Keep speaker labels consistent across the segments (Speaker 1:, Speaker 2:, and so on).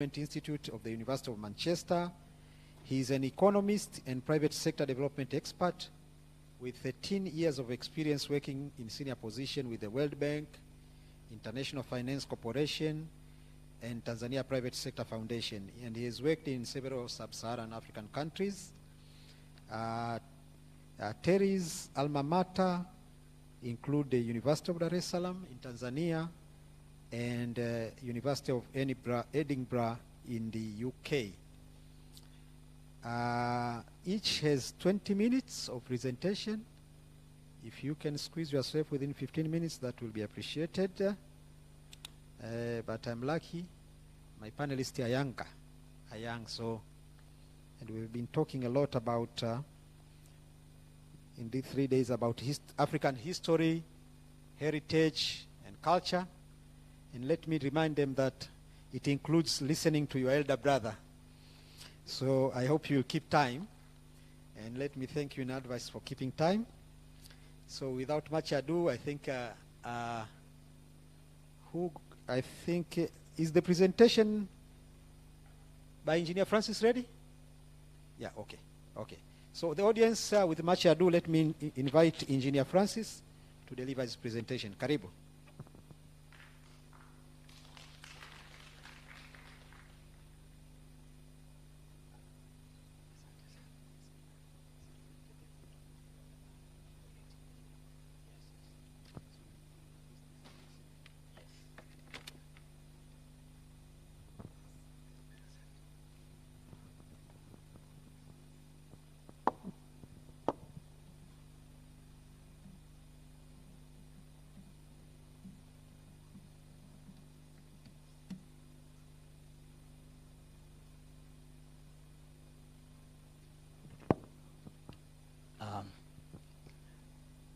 Speaker 1: Institute of the University of Manchester. He is an economist and private sector development expert with 13 years of experience working in senior position with the World Bank, International Finance Corporation, and Tanzania Private Sector Foundation. And he has worked in several sub-Saharan African countries. Teri's alma mater include the University of Dar es Salaam in Tanzania and University of Edinburgh in the UK. Each has 20 minutes of presentation. If you can squeeze yourself within 15 minutes, that will be appreciated. But I'm lucky, my panelists are young, so, and we've been talking a lot about, in these 3 days, about African history, heritage, and culture. And let me remind them that it includes listening to your elder brother. So I hope you'll keep time. And let me thank you in advance for keeping time. So without much ado, I think, is the presentation by Engineer Francis ready? Yeah, okay, okay. So the audience, with much ado, let me invite Engineer Francis to deliver his presentation. Karibu.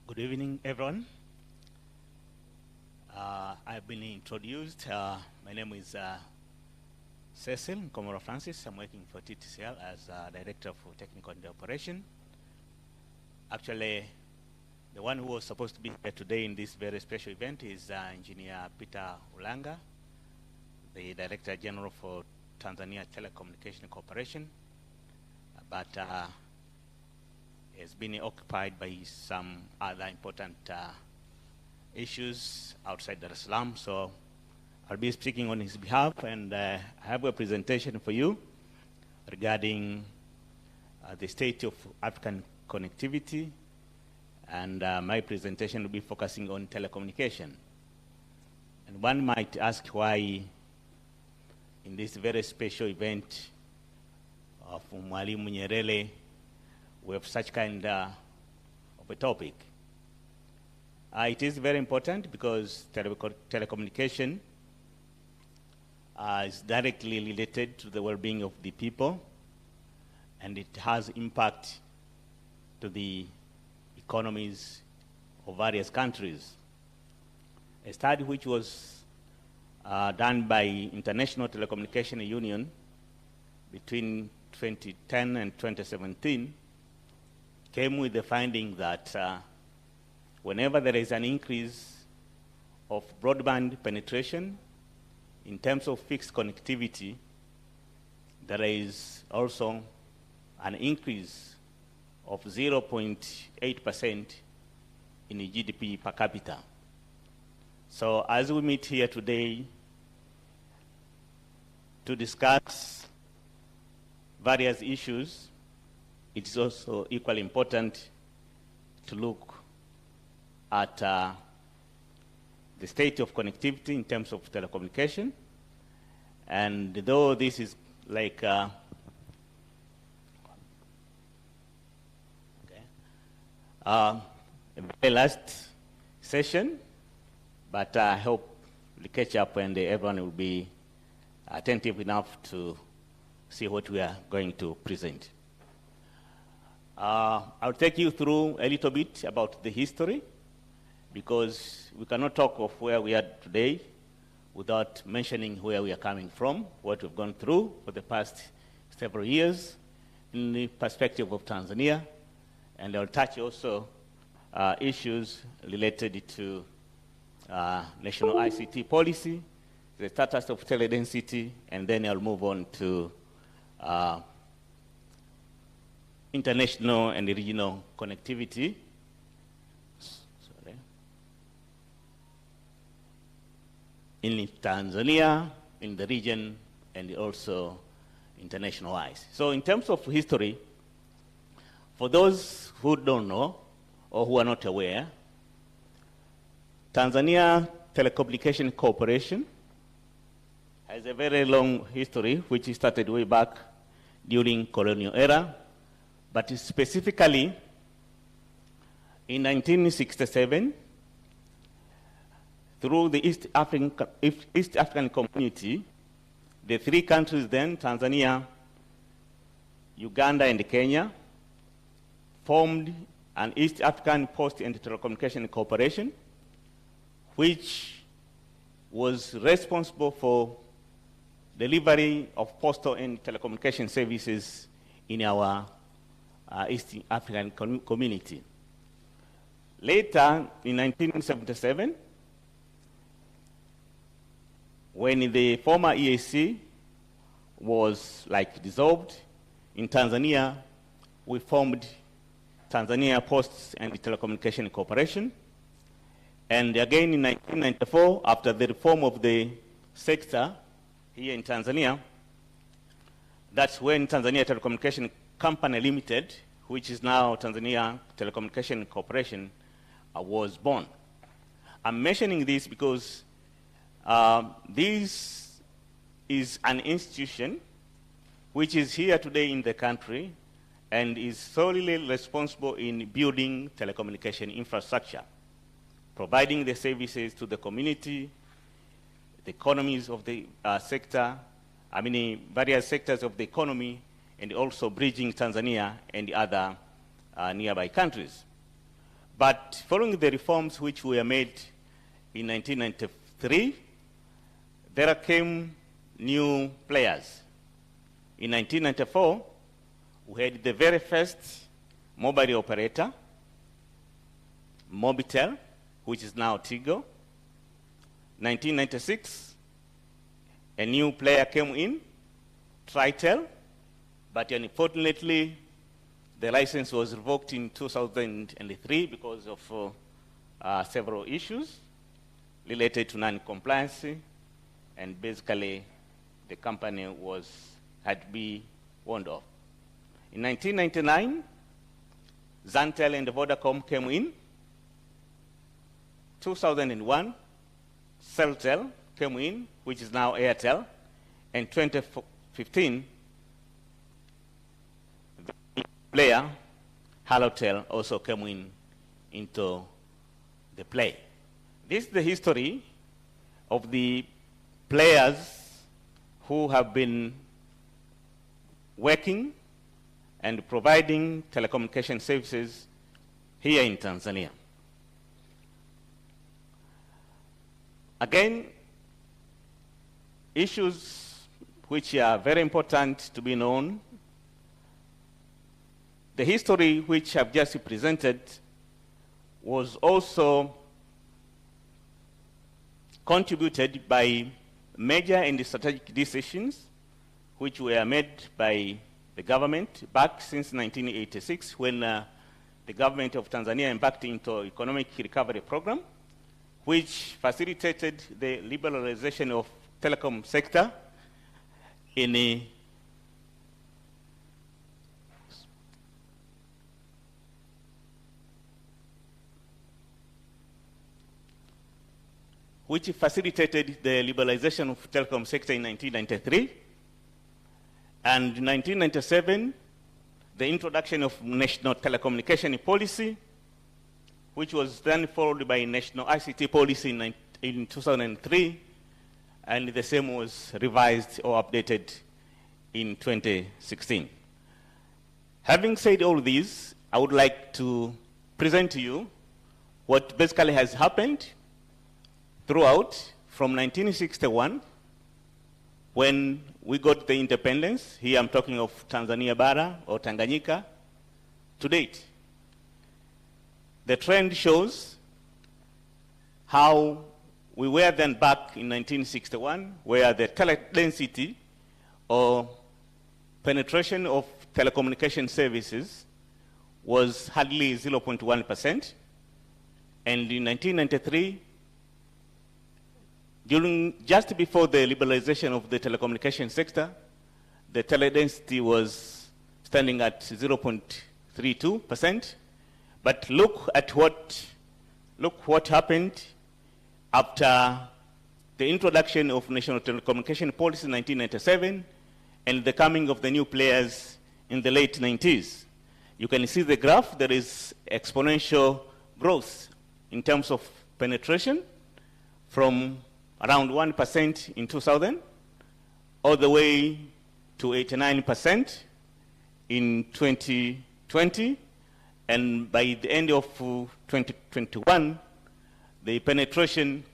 Speaker 2: Good evening, everyone. I've been introduced. My name is Cecil Nkomoro Francis. I'm working for TTCL as Director for Technical and Operation. Actually, the one who was supposed to be here today in this very special event is Engineer Peter Ulaga, the Director General for Tanzania Telecommunication Corporation. But has been occupied by some other important issues outside Dar Es Salaam, so I'll be speaking on his behalf, and I have a presentation for you regarding the state of African connectivity, and my presentation will be focusing on telecommunication. And one might ask why in this very special event of Mwalimu Nyerere we have such kind of a topic. It is very important because telecommunication is directly related to the well-being of the people, and it has impact to the economies of various countries. A study which was done by International Telecommunication Union between 2010 and 2017 came with the finding that whenever there is an increase of broadband penetration in terms of fixed connectivity, there is also an increase of 0.8% in the GDP per capita. So as we meet here today to discuss various issues, it is also equally important to look at the state of connectivity in terms of telecommunication. And though this is like the very last session, but I hope we catch up and everyone will be attentive enough to see what we are going to present. I'll take you through a little bit about the history, because we cannot talk of where we are today without mentioning where we are coming from, what we've gone through for the past several years in the perspective of Tanzania, and I'll touch also issues related to national ICT policy, the status of teledensity, and then I'll move on to international and regional connectivity. Sorry. In Tanzania, in the region, and also international-wise. So in terms of history, for those who don't know or who are not aware, Tanzania Telecommunication Corporation has a very long history, which started way back during colonial era, but specifically in 1967, through the East African community, the three countries then, Tanzania, Uganda, and Kenya, formed an East African Post and Telecommunication Corporation, which was responsible for delivery of postal and telecommunication services in our East African community. Later, in 1977, when the former EAC was dissolved, in Tanzania, we formed Tanzania Posts and Telecommunication Corporation. And again in 1994, after the reform of the sector here in Tanzania, that's when Tanzania Telecommunication Company Limited, which is now Tanzania Telecommunication Corporation, was born. I'm mentioning this because this is an institution which is here today in the country and is solely responsible in building telecommunication infrastructure, providing the services to the community, the economies of the sector, various sectors of the economy, and also bridging Tanzania and the other nearby countries. But following the reforms which were made in 1993, there came new players. In 1994, we had the very first mobile operator, Mobitel, which is now Tigo. 1996, a new player came in, Tritel, but unfortunately, the license was revoked in 2003 because of several issues related to non-compliance, and basically, the company had to be warned off. In 1999, Zantel and Vodacom came in. 2001, Celtel came in, which is now Airtel. And 2015, the player, Halotel, also came into the play. This is the history of the players who have been working and providing telecommunication services here in Tanzania. Again, issues which are very important to be known. The history which I've just presented was also contributed by major and strategic decisions which were made by the government back since 1986 when the government of Tanzania embarked into economic recovery program, which facilitated the liberalization of telecom sector in which facilitated the liberalization of telecom sector in 1993. And in 1997, the introduction of National Telecommunication Policy, which was then followed by National ICT Policy in 2003, and the same was revised or updated in 2016. Having said all this, I would like to present to you what basically has happened throughout from 1961, when we got the independence. Here I'm talking of Tanzania Bara or Tanganyika, to date. The trend shows how we were then back in 1961, where the tele-density or penetration of telecommunication services was hardly 0.1%. And in 1993, just before the liberalization of the telecommunication sector, the tele-density was standing at 0.32%. But look what happened after the introduction of National Telecommunication Policy in 1997 and the coming of the new players in the late 90s. You can see the graph. There is exponential growth in terms of penetration from around 1% in 2000 all the way to 89% in 2020. And by the end of 2021, the penetration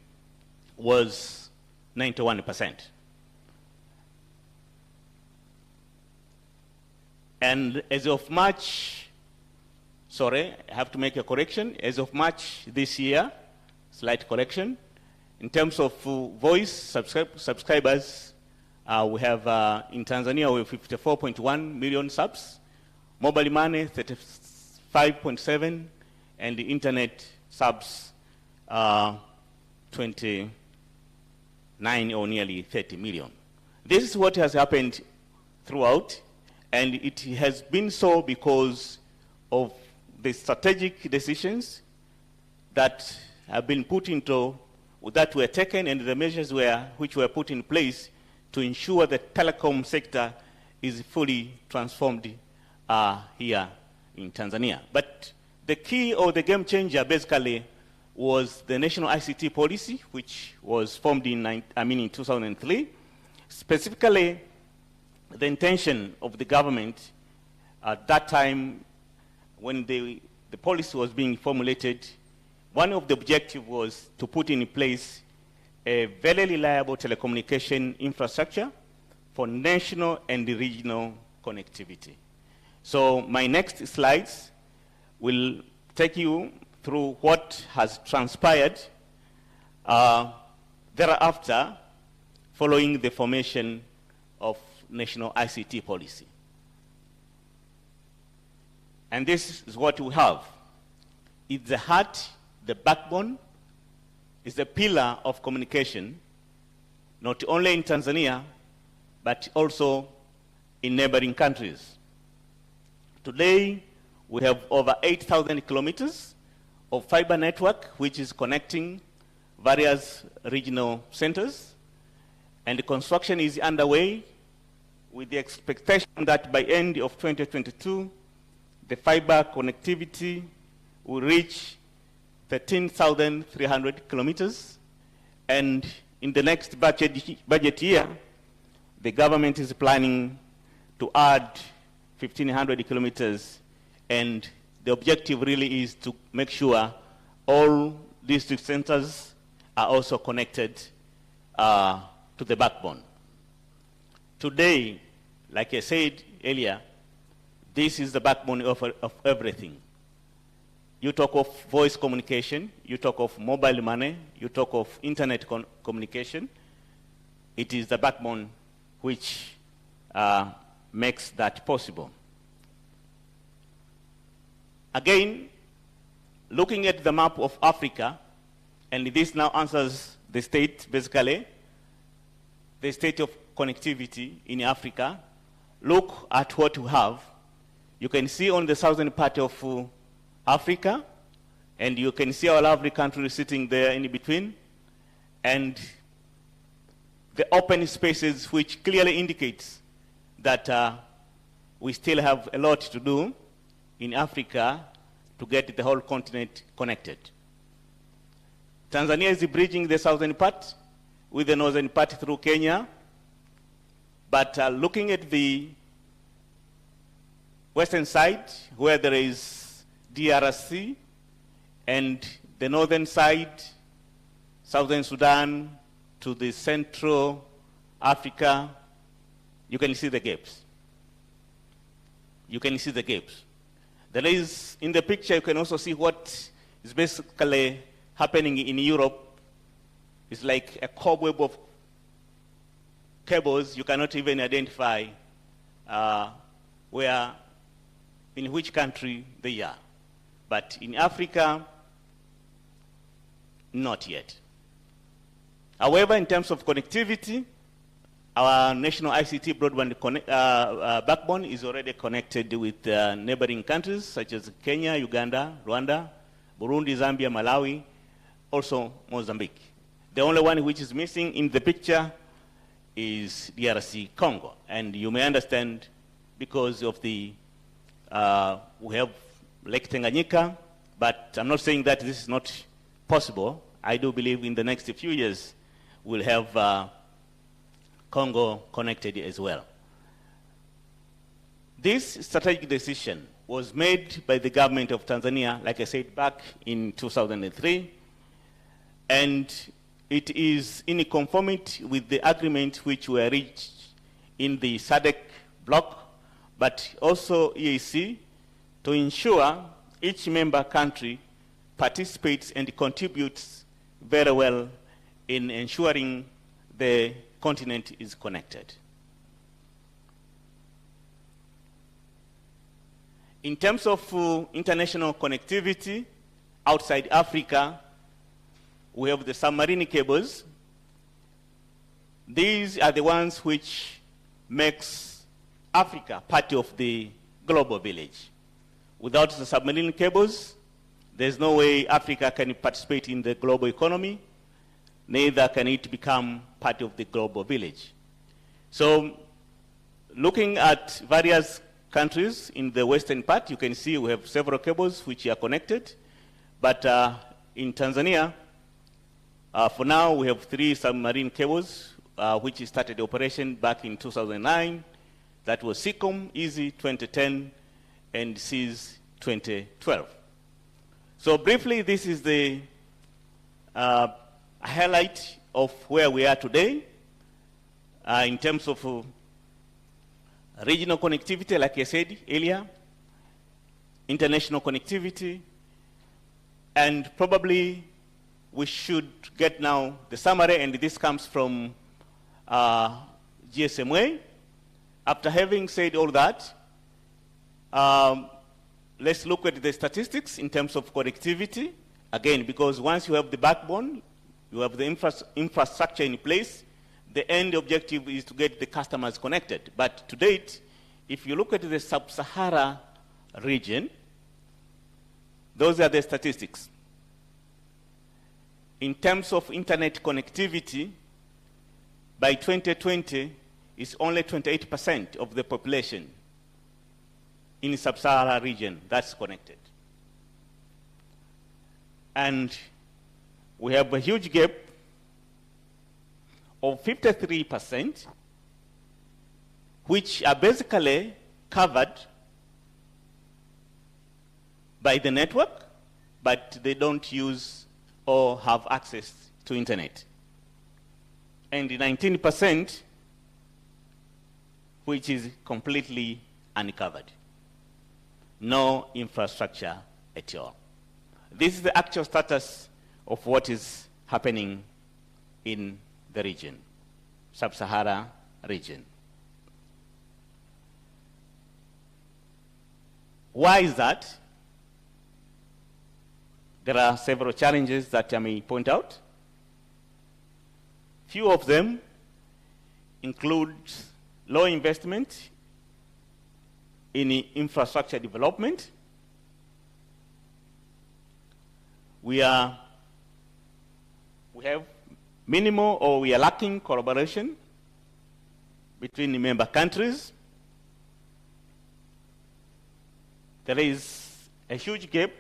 Speaker 2: was 91%. And as of March, sorry, I have to make a correction. As of March this year, slight correction, in terms of voice subscribers, we have in Tanzania we have 54.1 million subs, mobile money 35.7, and the internet subs 29 or nearly 30 million. This is what has happened throughout, and it has been so because of the strategic decisions that have been put into, that were taken, and the measures which were put in place to ensure the telecom sector is fully transformed here in Tanzania. But the key or the game changer basically was the National ICT Policy, which was formed in 2003. Specifically, the intention of the government at that time when the policy was being formulated, one of the objectives was to put in place a very reliable telecommunication infrastructure for national and regional connectivity. So my next slides will take you through what has transpired thereafter following the formation of National ICT Policy. And this is what we have. It's the heart, the backbone, is the pillar of communication, not only in Tanzania, but also in neighboring countries. Today, we have over 8,000 kilometers of fiber network, which is connecting various regional centers, and the construction is underway with the expectation that by end of 2022, the fiber connectivity will reach 13,300 kilometers. And in the next budget year, the government is planning to add 1,500 kilometers. And the objective really is to make sure all district centers are also connected to the backbone. Today, like I said earlier, this is the backbone of everything. You talk of voice communication, you talk of mobile money, you talk of internet communication. It is the backbone which makes that possible. Again, looking at the map of Africa, and this now answers the state, basically, the state of connectivity in Africa. Look at what we have. You can see on the southern part of Africa, and you can see our lovely country sitting there in between, and the open spaces which clearly indicates that we still have a lot to do in Africa to get the whole continent connected. Tanzania is bridging the southern part with the northern part through Kenya, but looking at the western side where there is DRC, and the northern side, Southern Sudan to the Central Africa, you can see the gaps. You can see the gaps. There is, in the picture, you can also see what is basically happening in Europe It's like a cobweb of cables. You cannot even identify in which country they are. But in Africa, not yet. However, in terms of connectivity, our national ICT broadband backbone is already connected with neighboring countries such as Kenya, Uganda, Rwanda, Burundi, Zambia, Malawi, also Mozambique. The only one which is missing in the picture is DRC Congo. And you may understand because of the, we have Lake Tanganyika, but I'm not saying that this is not possible. I do believe in the next few years we'll have Congo connected as well. This strategic decision was made by the government of Tanzania, like I said, back in 2003, and it is in conformity with the agreement which were reached in the SADC bloc, but also EAC, to ensure each member country participates and contributes very well in ensuring the continent is connected. In terms of international connectivity outside Africa, we have the submarine cables. These are the ones which makes Africa part of the global village. Without the submarine cables, there's no way Africa can participate in the global economy, neither can it become part of the global village. So, looking at various countries in the western part, you can see we have several cables which are connected, but in Tanzania, for now, we have 3 submarine cables which started operation back in 2009. That was SEACOM, EASY 2010, and SEAS 2012. So briefly, this is the highlight of where we are today in terms of regional connectivity, like I said earlier, international connectivity, and probably we should get now the summary, and this comes from GSMA. After having said all that, let's look at the statistics in terms of connectivity. Again, because once you have the backbone, you have the infrastructure in place, the end objective is to get the customers connected. But to date, if you look at the sub-Sahara region, those are the statistics. In terms of internet connectivity, by 2020, it's only 28% of the population in the sub-Sahara region that's connected. And we have a huge gap of 53%, which are basically covered by the network, but they don't use or have access to internet. And 19%, which is completely uncovered. No infrastructure at all. This is the actual status of what is happening in the region, sub-Sahara region. Why is that? There are several challenges that I may point out. Few of them include low investment in infrastructure development. We have minimal, or we are lacking collaboration between the member countries. There is a huge gap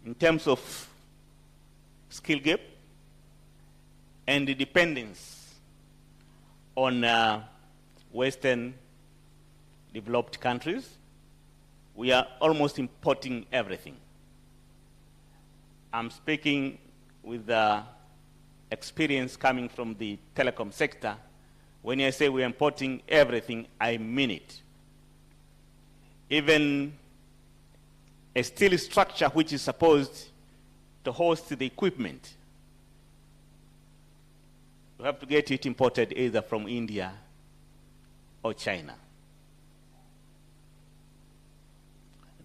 Speaker 2: in terms of skill gap and the dependence on Western developed countries. We are almost importing everything. I'm speaking with experience coming from the telecom sector. When I say we are importing everything, I mean it. Even a steel structure which is supposed to host the equipment we have to get it imported either from India or China.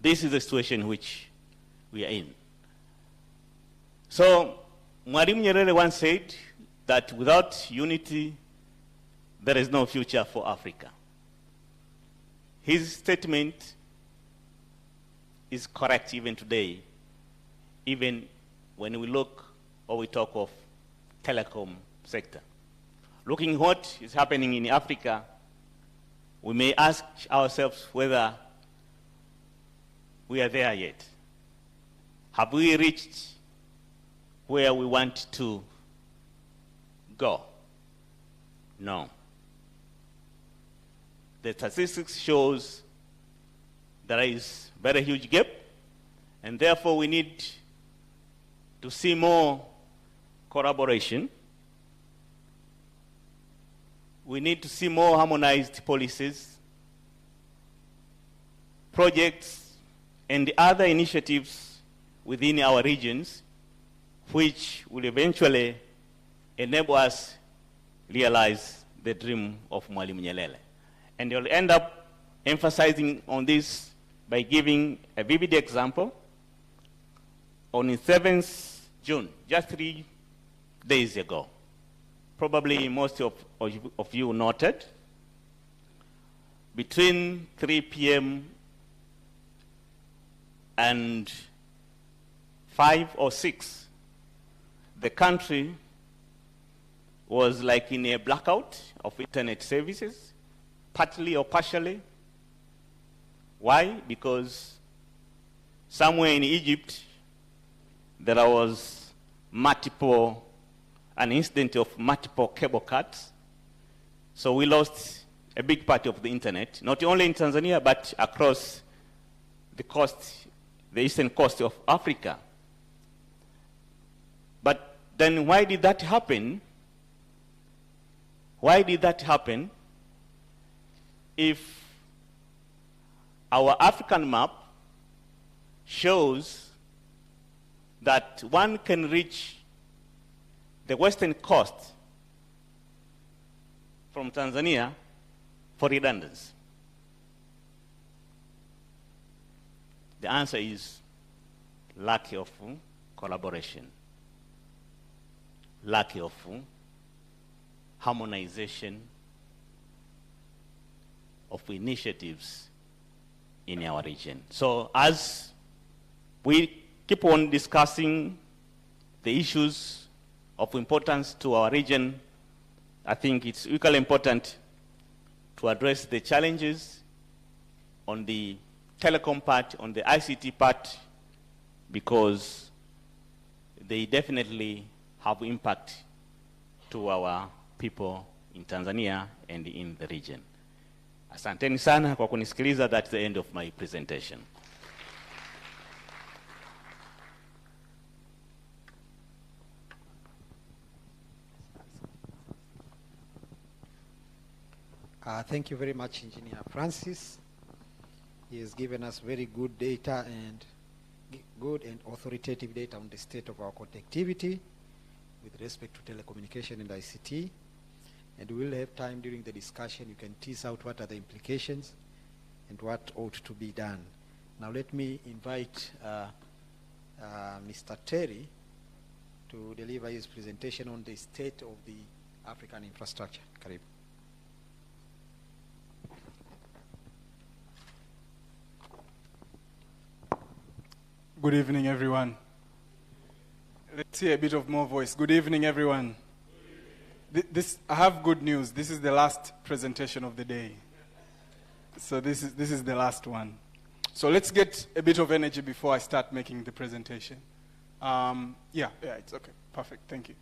Speaker 2: This is the situation which we are in. So, Mwalimu Nyerere once said that without unity, there is no future for Africa. His statement is correct even today, even when we look or we talk of telecom sector. Looking what is happening in Africa, we may ask ourselves whether we are there yet. Have we reached where we want to go? No. The statistics shows there is very huge gap, and therefore we need to see more collaboration. We need to see more harmonized policies, projects, and other initiatives within our regions, which will eventually enable us realize the dream of Mwalimu Nyerere. And you'll end up emphasizing on this by giving a vivid example. On the 7th June, just 3 days ago, probably most of you noted, between 3 p.m. and 5 or 6, the country was like in a blackout of internet services, partly or partially. Why? Because somewhere in Egypt, there was an incident of multiple cable cuts. So we lost a big part of the internet, not only in Tanzania, but across the coast, the eastern coast of Africa. But then why did that happen? Why did that happen if our African map shows that one can reach the western coast from Tanzania for redundancy? The answer is lack of collaboration, lack of harmonization of initiatives in our region. So as we keep on discussing the issues of importance to our region, I think it's equally important to address the challenges on the telecom part, on the ICT part, because they definitely have impact to our people in Tanzania and in the region. Asanteni sana kwa kunisikiliza. That's the end of my presentation.
Speaker 1: Thank you very much, Engineer Francis. He has given us very good data and good and authoritative data on the state of our connectivity with respect to telecommunication and ICT. And we will have time during the discussion. You can tease out what are the implications and what ought to be done. Now let me invite Mr. Teri to deliver his presentation on the state of the African infrastructure. Karibu.
Speaker 3: Good evening, everyone. Let's hear a bit of more voice. Good evening, everyone. I have good news. This is the last presentation of the day. So this is the last one. So let's get a bit of energy before I start making the presentation. Yeah, it's okay. Perfect. Thank you.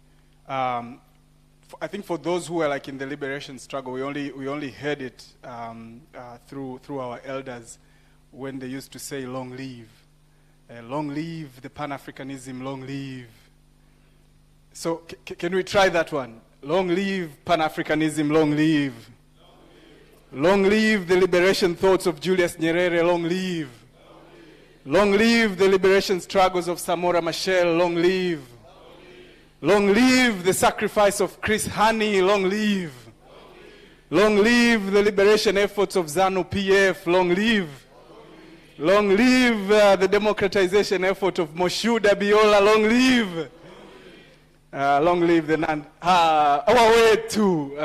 Speaker 3: I think for those who are like in the liberation struggle, we only heard it through our elders when they used to say, "Long live." Long live the Pan-Africanism, long live. So can we try that one? Long live Pan-Africanism, long live. Long live the liberation thoughts of Julius Nyerere, long live. Long live the liberation struggles of Samora Machel, long live. Long live the sacrifice of Chris Hani. Long live. Long live the liberation efforts of ZANU-PF. Long live. Long live the democratization effort of Moshood Abiola. Long live. Long live the our way too.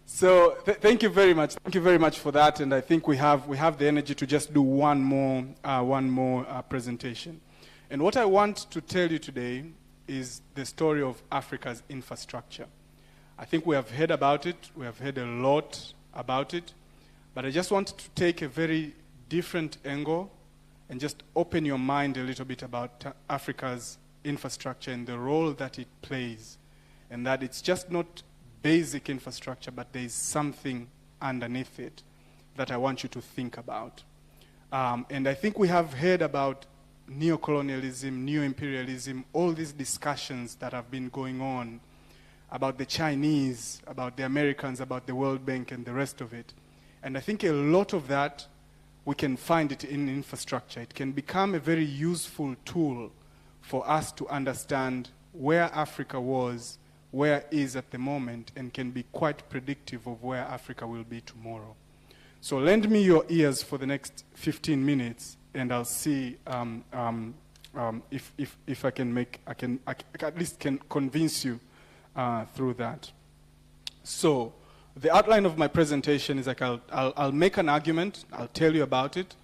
Speaker 3: So thank you very much. Thank you very much for that. And I think we have the energy to just do one more presentation. And what I want to tell you today is the story of Africa's infrastructure. I think we have heard about it. We have heard a lot about it. But I just want to take a very different angle and just open your mind a little bit about Africa's infrastructure and the role that it plays. And that it's just not basic infrastructure, but there is something underneath it that I want you to think about. And I think we have heard about neocolonialism, neo-imperialism, all these discussions that have been going on about the Chinese, about the Americans, about the World Bank and the rest of it. And I think a lot of that, we can find it in infrastructure. It can become a very useful tool for us to understand where Africa was, where it is at the moment, and can be quite predictive of where Africa will be tomorrow. So lend me your ears for the next 15 minutes, and I'll see if I can at least can convince you through that. So the outline of my presentation is like I'll make an argument, I'll tell you about it,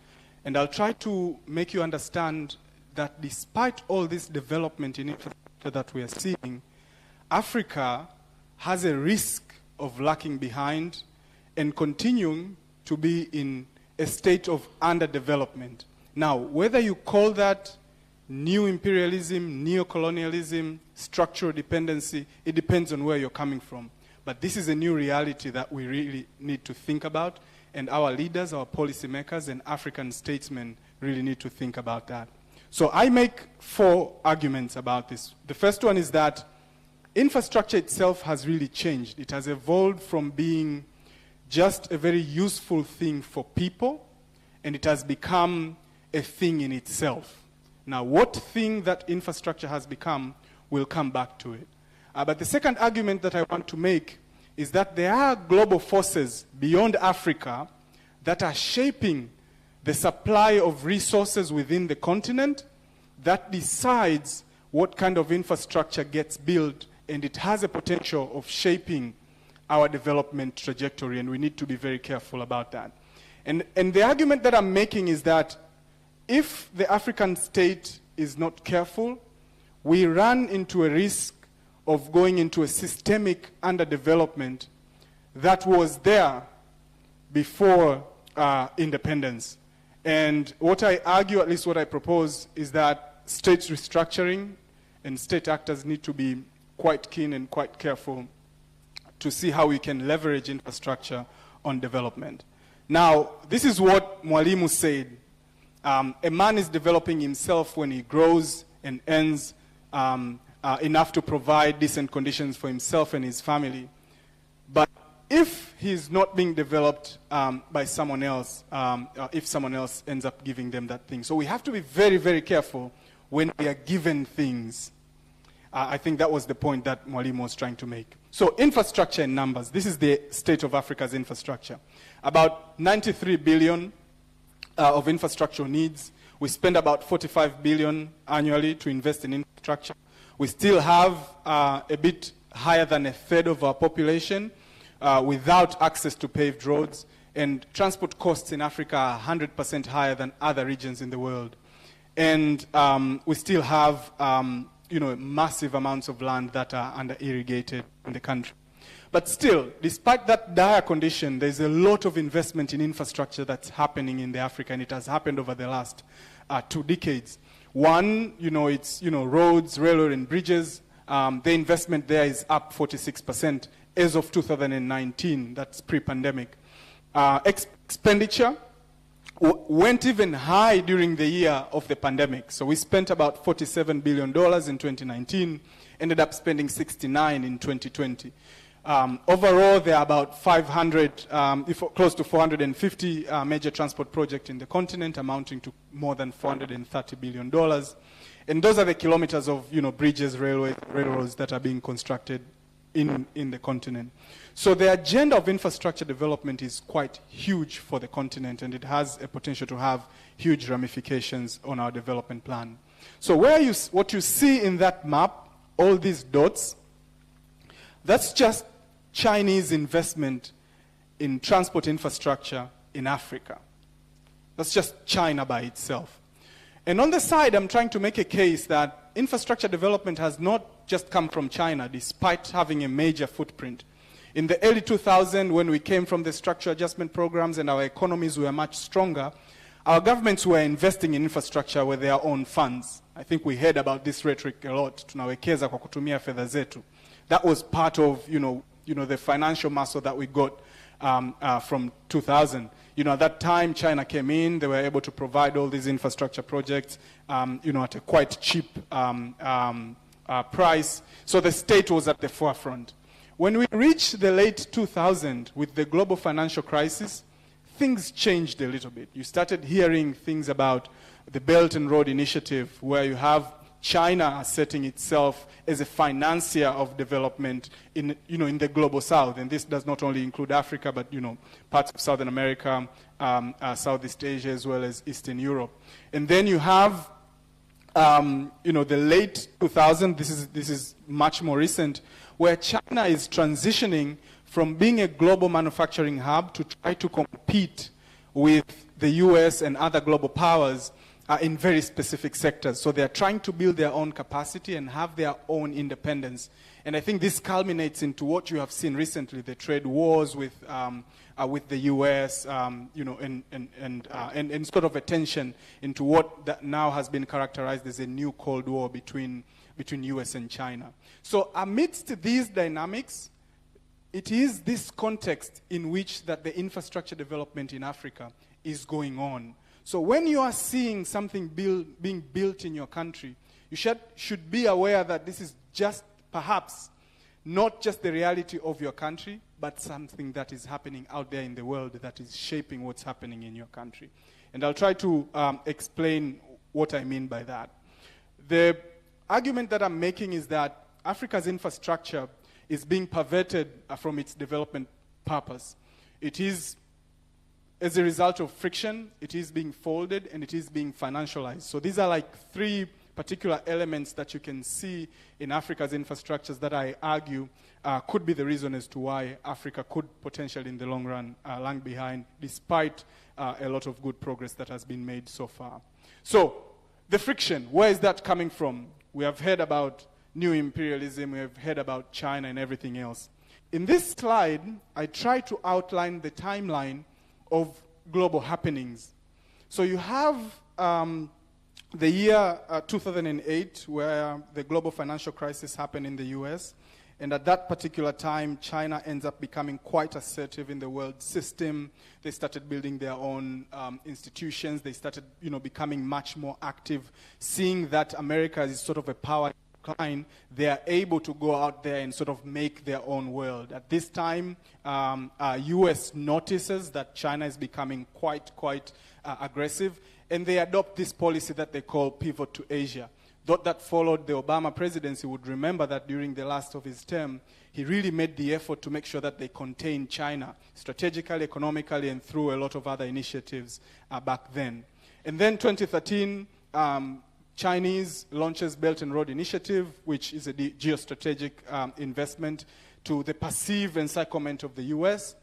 Speaker 3: and I'll try to make you understand that despite all this development in infrastructure that we are seeing, Africa has a risk of lagging behind and continuing to be in a state of underdevelopment. Now, whether you call that new imperialism, neo-colonialism, structural dependency, it depends on where you're coming from. But this is a new reality that we really need to think about, and our leaders, our policymakers, and African statesmen really need to think about that. So I make 4 arguments about this. The first one is that infrastructure itself has really changed. It has evolved from being just a very useful thing for people, and it has become a thing in itself. Now, what thing that infrastructure has become, we'll come back to it. But the second argument that I want to make is that there are global forces beyond Africa that are shaping the supply of resources within the continent that decides what kind of infrastructure gets built, and it has a potential of shaping our development trajectory, and we need to be very careful about that. And the argument that I'm making is that if the African state is not careful, we run into a risk of going into a systemic underdevelopment that was there before independence. And what I argue, at least what I propose, is that state restructuring and state actors need to be quite keen and quite careful to see how we can leverage infrastructure on development. Now, this is what Mwalimu said. A man is developing himself when he grows and earns enough to provide decent conditions for himself and his family. But if he's not being developed by someone else, if someone else ends up giving them that thing. So we have to be very, very careful when we are given things. I think that was the point that Mwalimu was trying to make. So infrastructure in numbers. This is the state of Africa's infrastructure. About 93 billion of infrastructural needs. We spend about 45 billion annually to invest in infrastructure. We still have a bit higher than a third of our population without access to paved roads, and transport costs in Africa are 100% higher than other regions in the world. And we still have massive amounts of land that are under-irrigated in the country. But still, despite that dire condition, there's a lot of investment in infrastructure that's happening in Africa, and it has happened over the last 2 decades. One, it's roads, railroad, and bridges. The investment there is up 46% as of 2019. That's pre-pandemic. Expenditure went even high during the year of the pandemic. So we spent about $47 billion in 2019, ended up spending 69 in 2020. Overall, there are about 500, close to 450 major transport projects in the continent, amounting to more than $430 billion. And those are the kilometers of, bridges, railroads that are being constructed in the continent. So the agenda of infrastructure development is quite huge for the continent, and it has a potential to have huge ramifications on our development plan. So what you see in that map, all these dots, that's just Chinese investment in transport infrastructure in Africa. That's just China by itself. And on the side, I'm trying to make a case that infrastructure development has not just come from China, despite having a major footprint. In the early 2000s, when we came from the structural adjustment programs and our economies were much stronger, our governments were investing in infrastructure with their own funds. I think we heard about this rhetoric a lot. Tunawekeza kwa kutumia fedha zetu. That was part of, the financial muscle that we got from 2000. At that time, China came in. They were able to provide all these infrastructure projects, at a quite cheap price. So the state was at the forefront. When we reached the late 2000s with the global financial crisis, things changed a little bit. You started hearing things about the Belt and Road Initiative, where you have China asserting itself as a financier of development in the global south. And this does not only include Africa, but, parts of Southern America, Southeast Asia, as well as Eastern Europe. And then you have, the late 2000s, this is much more recent, where China is transitioning from being a global manufacturing hub to try to compete with the US and other global powers in very specific sectors. So they're trying to build their own capacity and have their own independence. And I think this culminates into what you have seen recently, the trade wars with the US, and sort of a tension into what that now has been characterized as a new Cold War between US and China. So amidst these dynamics, it is this context in which that the infrastructure development in Africa is going on. So when you are seeing something being built in your country, you should be aware that this is just perhaps not just the reality of your country, but something that is happening out there in the world that is shaping what's happening in your country. And I'll try to explain what I mean by that. The argument that I'm making is that Africa's infrastructure is being perverted from its development purpose. It is, as a result of friction, it is being folded and it is being financialized. So these are like three particular elements that you can see in Africa's infrastructures that I argue could be the reason as to why Africa could potentially in the long run lag behind, despite a lot of good progress that has been made so far. So the friction, where is that coming from? We have heard about new imperialism, we have heard about China and everything else. In this slide, I try to outline the timeline of global happenings. So you have the year 2008, where the global financial crisis happened in the US. And at that particular time, China ends up becoming quite assertive in the world system. They started building their own institutions. They started, becoming much more active. Seeing that America is sort of a power decline, they are able to go out there and sort of make their own world. At this time, US notices that China is becoming quite aggressive, and they adopt this policy that they call pivot to Asia. Those that followed the Obama presidency would remember that during the last of his term, he really made the effort to make sure that they contained China strategically, economically, and through a lot of other initiatives back then. And then 2013, Chinese launches Belt and Road Initiative, which is a geostrategic investment to the perceived encirclement of the US.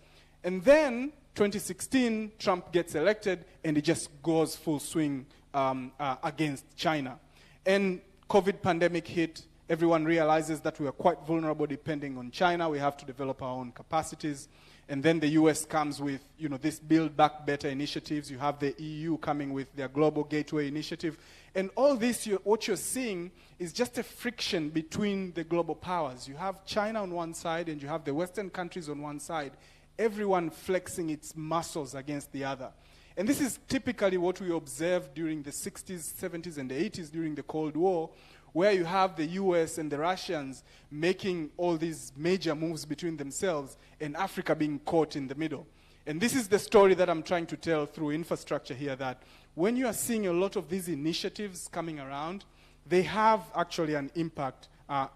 Speaker 3: And then 2016, Trump gets elected, and he just goes full swing against China. And COVID pandemic hit. Everyone realizes that we are quite vulnerable depending on China. We have to develop our own capacities. And then the US comes with, this Build Back Better initiatives. You have the EU coming with their Global Gateway initiative. And all this, what you're seeing is just a friction between the global powers. You have China on one side and you have the Western countries on one side, everyone flexing its muscles against the other. And this is typically what we observed during the 60s, 70s, and the 80s during the Cold War, where you have the US and the Russians making all these major moves between themselves and Africa being caught in the middle. And this is the story that I'm trying to tell through infrastructure here, that when you are seeing a lot of these initiatives coming around, they have actually an impact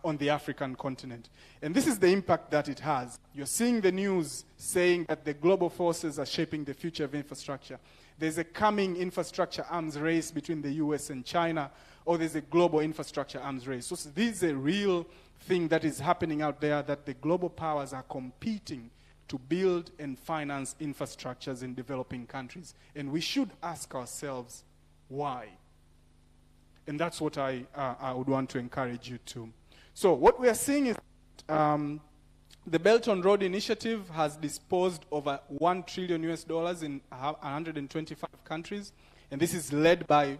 Speaker 3: on the African continent. And this is the impact that it has. You're seeing the news saying that the global forces are shaping the future of infrastructure. There's a coming infrastructure arms race between the US and China, or there's a global infrastructure arms race. So this is a real thing that is happening out there, that the global powers are competing to build and finance infrastructures in developing countries. And we should ask ourselves, why? And that's what I would want to encourage you to. So what we are seeing is the Belt and Road Initiative has disposed over $1 trillion in 125 countries. And this is led by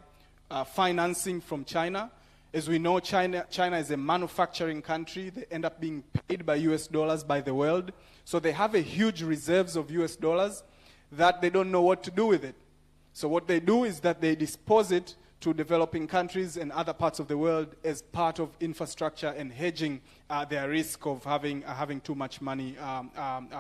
Speaker 3: financing from China. As we know, China is a manufacturing country. They end up being paid by US dollars by the world. So they have a huge reserves of US dollars that they don't know what to do with it. So what they do is that they dispose it to developing countries and other parts of the world as part of infrastructure and hedging their risk of having too much money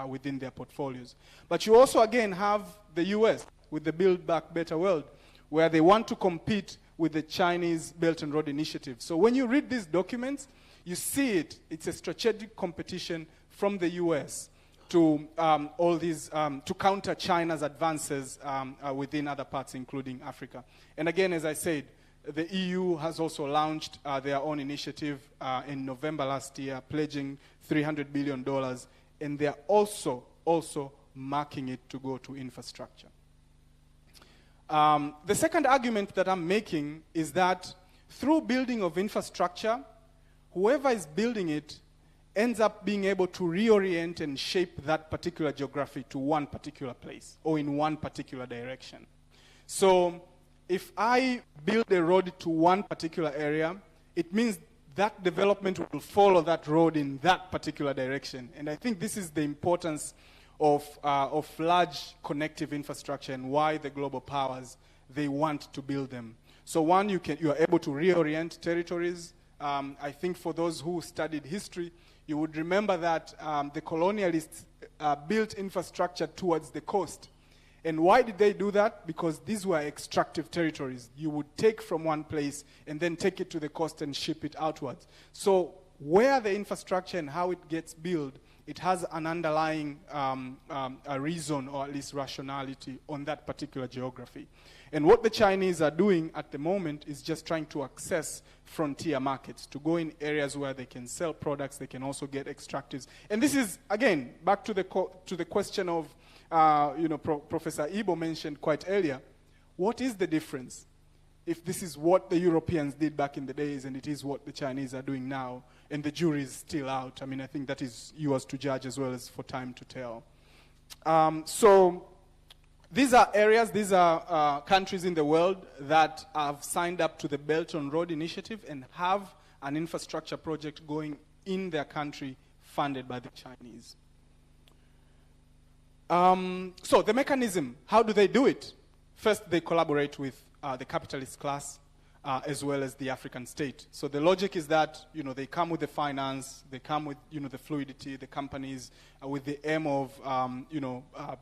Speaker 3: within their portfolios. But you also, again, have the US with the Build Back Better World, where they want to compete with the Chinese Belt and Road Initiative. So when you read these documents, you see it's a strategic competition from the US to all these, to counter China's advances within other parts, including Africa. And again, as I said, the EU has also launched their own initiative in November last year, pledging $300 billion, and they're also marking it to go to infrastructure. The second argument that I'm making is that through building of infrastructure, whoever is building it ends up being able to reorient and shape that particular geography to one particular place or in one particular direction. So if I build a road to one particular area, it means that development will follow that road in that particular direction. And I think this is the importance of large connective infrastructure and why the global powers, they want to build them. So one, you are able to reorient territories. I think for those who studied history, you would remember that the colonialists built infrastructure towards the coast. And why did they do that? Because these were extractive territories. You would take from one place and then take it to the coast and ship it outwards. So where the infrastructure and how it gets built, it has an underlying a reason or at least rationality on that particular geography. And what the Chinese are doing at the moment is just trying to access frontier markets, to go in areas where they can sell products, they can also get extractives. And this is, again, back to the question of, Professor Ibo mentioned quite earlier, what is the difference if this is what the Europeans did back in the days and it is what the Chinese are doing now, and the jury is still out? I mean, I think that is yours to judge as well as for time to tell. So these are areas, these are countries in the world that have signed up to the Belt and Road Initiative and have an infrastructure project going in their country funded by the Chinese. So the mechanism, how do they do it? First, they collaborate with the capitalist class as well as the African state. So the logic is that, they come with the finance, they come with, the fluidity, the companies with the aim of,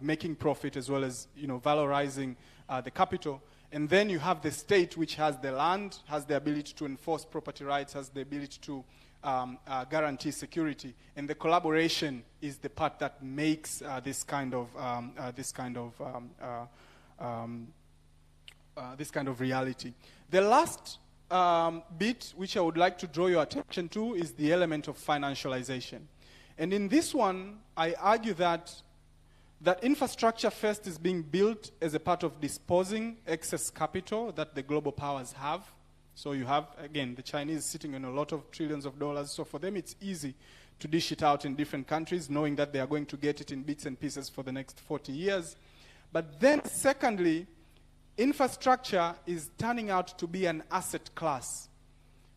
Speaker 3: making profit as well as, valorizing the capital. And then you have the state, which has the land, has the ability to enforce property rights, has the ability to guarantee security. And the collaboration is the part that makes this kind of reality. The last bit which I would like to draw your attention to is the element of financialization. And in this one, I argue that infrastructure first is being built as a part of disposing excess capital that the global powers have. So you have, again, the Chinese sitting on a lot of trillions of dollars. So for them, it's easy to dish it out in different countries, knowing that they are going to get it in bits and pieces for the next 40 years. But then, secondly, infrastructure is turning out to be an asset class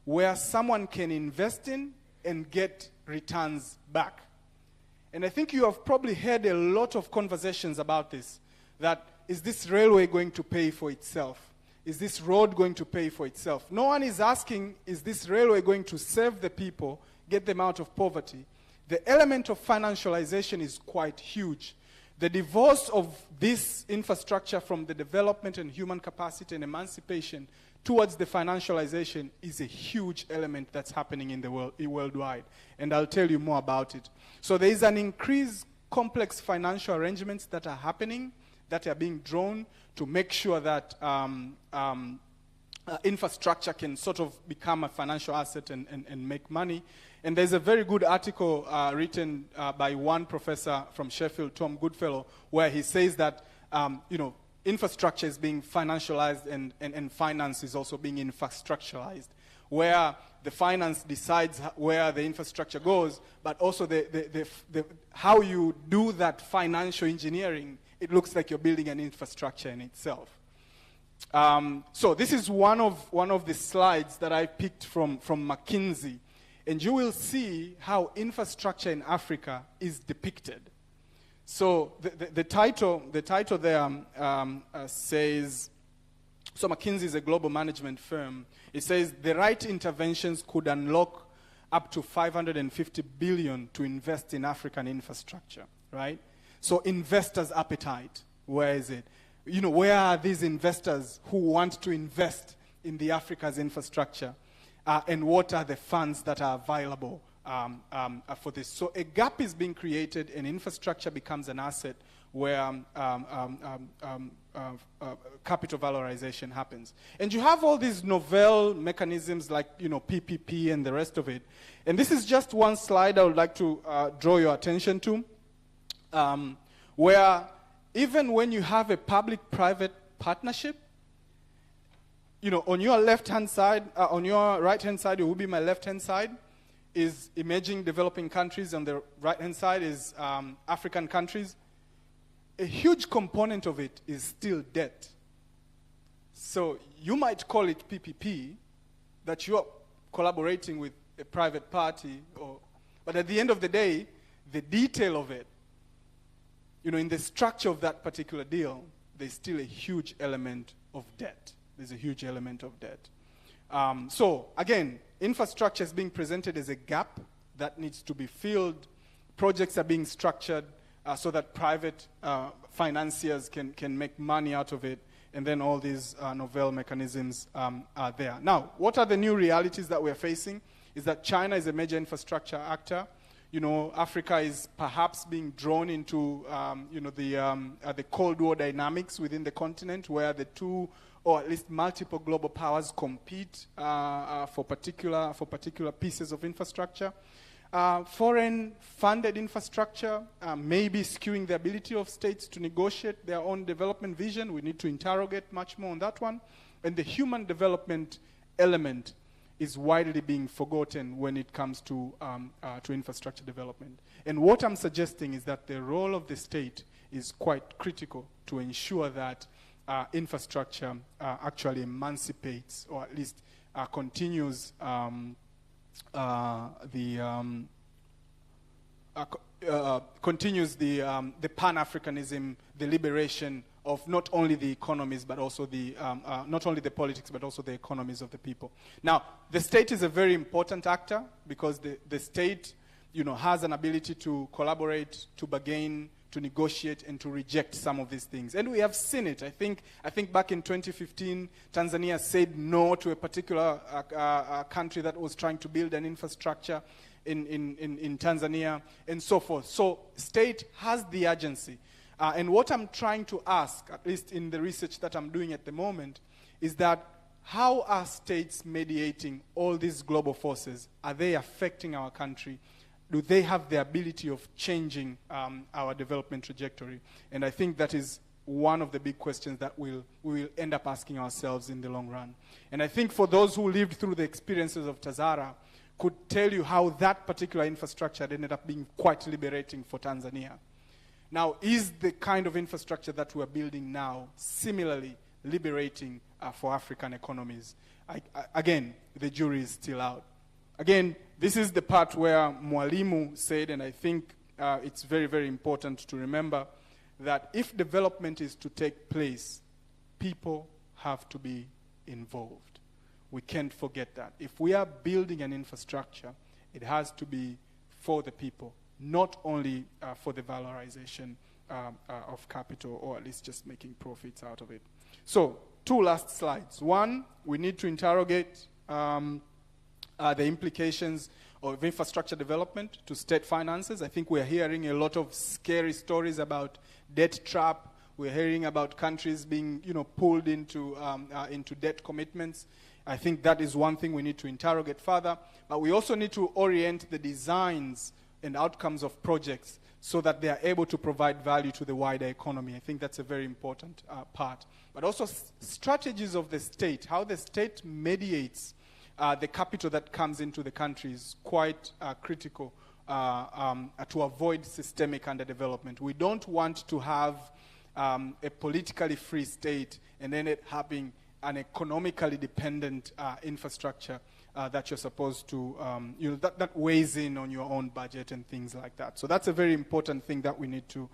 Speaker 3: where someone can invest in and get returns back. And I think you have probably heard a lot of conversations about this, that is this railway going to pay for itself? Is this road going to pay for itself? No one is asking, is this railway going to save the people, get them out of poverty? The element of financialization is quite huge. The divorce of this infrastructure from the development and human capacity and emancipation towards the financialization is a huge element that's happening in the world, worldwide. And I'll tell you more about it. So there is an increased complex financial arrangements that are happening, that are being drawn to make sure that infrastructure can sort of become a financial asset and make money. And there's a very good article written by one professor from Sheffield, Tom Goodfellow, where he says that infrastructure is being financialized and finance is also being infrastructuralized, where the finance decides where the infrastructure goes, but also the how you do that financial engineering, it looks like you're building an infrastructure in itself. So this is one of the slides that I picked from McKinsey. And you will see how infrastructure in Africa is depicted. So the title there says, so McKinsey is a global management firm. It says the right interventions could unlock up to 550 billion to invest in African infrastructure, right? So investors' appetite, where is it? Where are these investors who want to invest in the Africa's infrastructure? And what are the funds that are available for this? So a gap is being created and infrastructure becomes an asset where capital valorization happens. And you have all these novel mechanisms like PPP and the rest of it. And this is just one slide I would like to draw your attention to, where even when you have a public-private partnership, on your left-hand side, on your right-hand side, it will be my left-hand side, is emerging developing countries. On the right-hand side is African countries. A huge component of it is still debt. So you might call it PPP, that you are collaborating with a private party, but at the end of the day, the detail of it, in the structure of that particular deal, there's still a huge element of debt. There's a huge element of debt. So, again, infrastructure is being presented as a gap that needs to be filled. Projects are being structured so that private financiers can make money out of it. And then all these novel mechanisms are there. Now, what are the new realities that we're facing? Is that China is a major infrastructure actor. Africa is perhaps being drawn into, the Cold War dynamics within the continent, where the two or at least multiple global powers compete for particular pieces of infrastructure. Foreign funded infrastructure may be skewing the ability of states to negotiate their own development vision. We need to interrogate much more on that one. And the human development element is widely being forgotten when it comes to infrastructure development. And what I'm suggesting is that the role of the state is quite critical to ensure that infrastructure actually emancipates, or at least continues the Pan-Africanism, the liberation of not only the economies, but also not only the politics, but also the economies of the people. Now, the state is a very important actor because the state, has an ability to collaborate, to bargain, to negotiate, and to reject some of these things. And we have seen it. I think back in 2015, Tanzania said no to a particular country that was trying to build an infrastructure in Tanzania, and so forth. So state has the agency. And what I'm trying to ask, at least in the research that I'm doing at the moment, is that how are states mediating all these global forces? Are they affecting our country? Do they have the ability of changing our development trajectory? And I think that is one of the big questions that we will end up asking ourselves in the long run. And I think for those who lived through the experiences of Tazara could tell you how that particular infrastructure had ended up being quite liberating for Tanzania. Now, is the kind of infrastructure that we're building now similarly liberating for African economies? Again, the jury is still out. Again, this is the part where Mwalimu said, and I think it's very, very important to remember, that if development is to take place, people have to be involved. We can't forget that. If we are building an infrastructure, it has to be for the people, not only for the valorization of capital, or at least just making profits out of it. So, 2 last slides. One, we need to interrogate the implications of infrastructure development to state finances. I think we're hearing a lot of scary stories about debt trap. We're hearing about countries being, pulled into debt commitments. I think that is one thing we need to interrogate further. But we also need to orient the designs and outcomes of projects so that they are able to provide value to the wider economy. I think that's a very important part. But also strategies of the state, how the state mediates the capital that comes into the country is quite critical to avoid systemic underdevelopment. We don't want to have a politically free state and then it having an economically dependent infrastructure that you're supposed to, that weighs in on your own budget and things like that. So that's a very important thing that we need to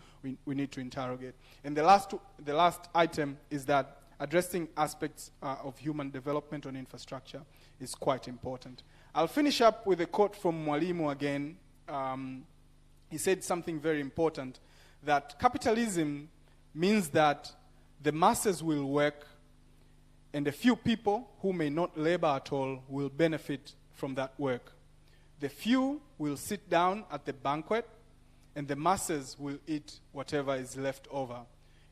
Speaker 3: interrogate. And the last item is that addressing aspects of human development on infrastructure is quite important. I'll finish up with a quote from Mwalimu again. He said something very important, that capitalism means that the masses will work and a few people who may not labor at all will benefit from that work. The few will sit down at the banquet, and the masses will eat whatever is left over.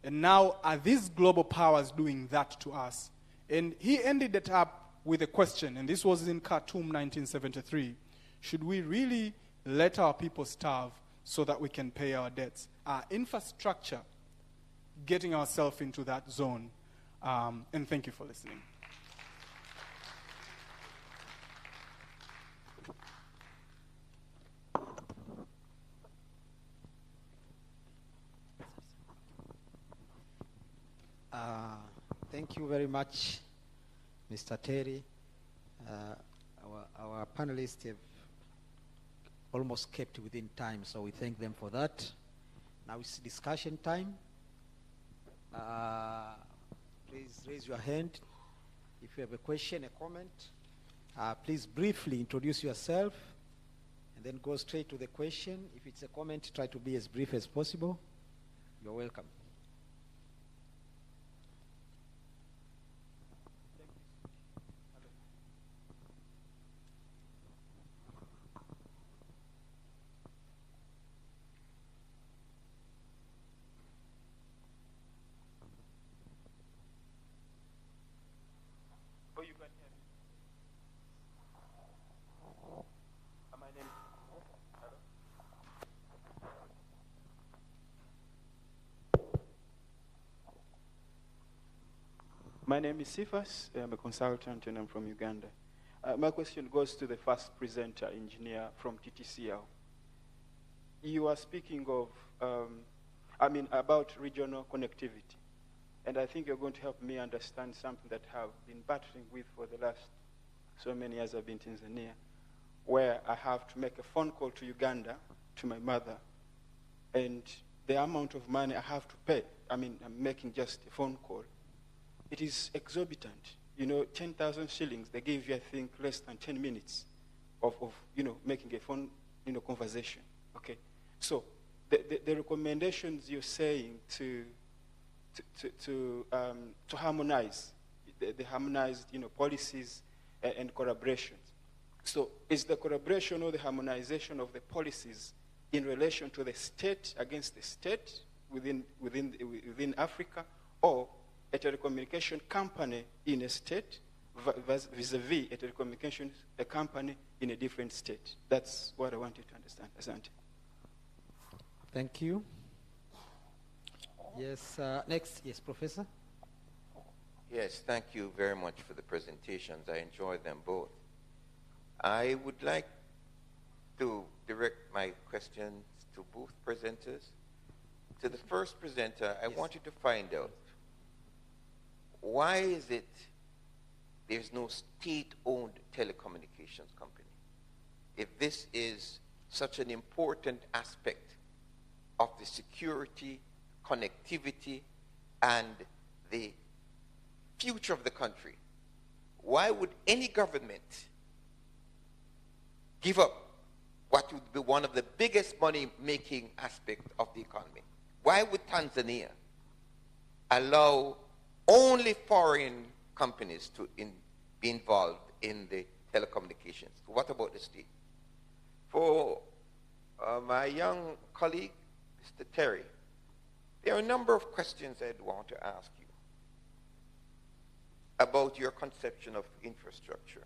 Speaker 3: And now, are these global powers doing that to us? And he ended it up with a question, and this was in Khartoum, 1973. Should we really let our people starve so that we can pay our debts? Our infrastructure, getting ourselves into that zone. And thank you for listening.
Speaker 1: Thank you very much, Mr. Teri. Our panelists have almost kept within time, so we thank them for that. Now it's discussion time. Please raise your hand if you have a question, a comment. Please briefly introduce yourself and then go straight to the question. If it's a comment, try to be as brief as possible. You're welcome.
Speaker 4: My name is Sifas. I'm a consultant and I'm from Uganda. My question goes to the first presenter, engineer from TTCL. You are speaking of, about regional connectivity. And I think you're going to help me understand something that I've been battling with for the last so many years I've been in Tanzania, where I have to make a phone call to Uganda, to my mother, and the amount of money I have to pay, I'm making just a phone call, it is exorbitant. 10,000 shillings, they give you, I think, less than 10 minutes of making a phone, conversation, okay? So the recommendations you're saying to harmonize, the harmonized, policies and collaborations. So is the collaboration or the harmonization of the policies in relation to the state against the state within Africa, or a telecommunication company in a state vis-a-vis a telecommunications company in a different state? That's what I wanted to understand. Asante.
Speaker 1: Thank you. Yes, next, yes, Professor.
Speaker 5: Yes, thank you very much for the presentations. I enjoyed them both. I would like to direct my questions to both presenters. To the first presenter, I wanted to find out, why is it there's no state-owned telecommunications company? If this is such an important aspect of the security, connectivity, and the future of the country, why would any government give up what would be one of the biggest money-making aspects of the economy? Why would Tanzania allow only foreign companies to be involved in the telecommunications? What about the state? For my young colleague, Mr. Teri, there are a number of questions I'd want to ask you about your conception of infrastructure.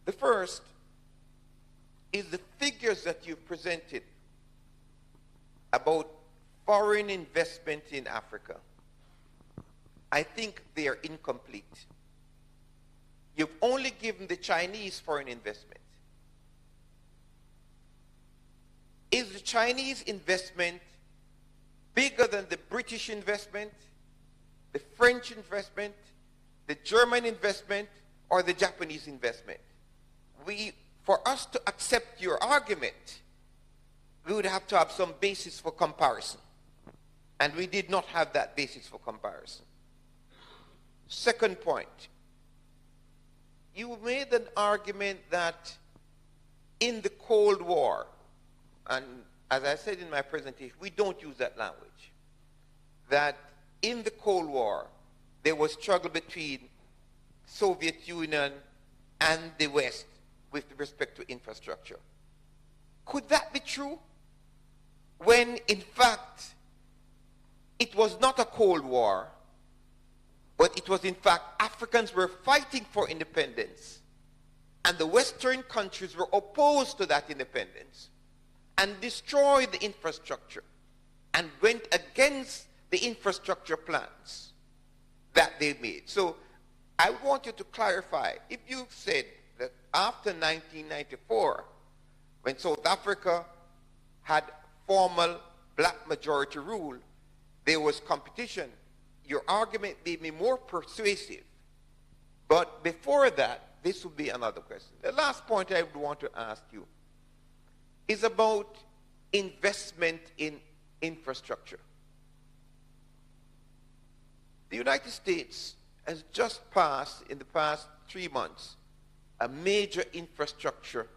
Speaker 5: The first is the figures that you've presented about foreign investment in Africa. I think they are incomplete. You've only given the Chinese foreign investment. Is the Chinese investment bigger than the British investment, the French investment, the German investment, or the Japanese investment? For us to accept your argument, we would have to have some basis for comparison. And we did not have that basis for comparison. Second point, you made an argument that in the Cold War, and as I said in my presentation, we don't use that language, that in the Cold War, there was struggle between Soviet Union and the West with respect to infrastructure. Could that be true? When, in fact, it was not a Cold War, but it was, in fact, Africans were fighting for independence, and the Western countries were opposed to that independence and destroyed the infrastructure and went against the infrastructure plans that they made. So I want you to clarify, if you said that after 1994, when South Africa had formal black majority rule, there was competition, your argument may be more persuasive. But before that, this would be another question. The last point I would want to ask you is about investment in infrastructure. The United States has just passed, in the past 3 months, a major infrastructure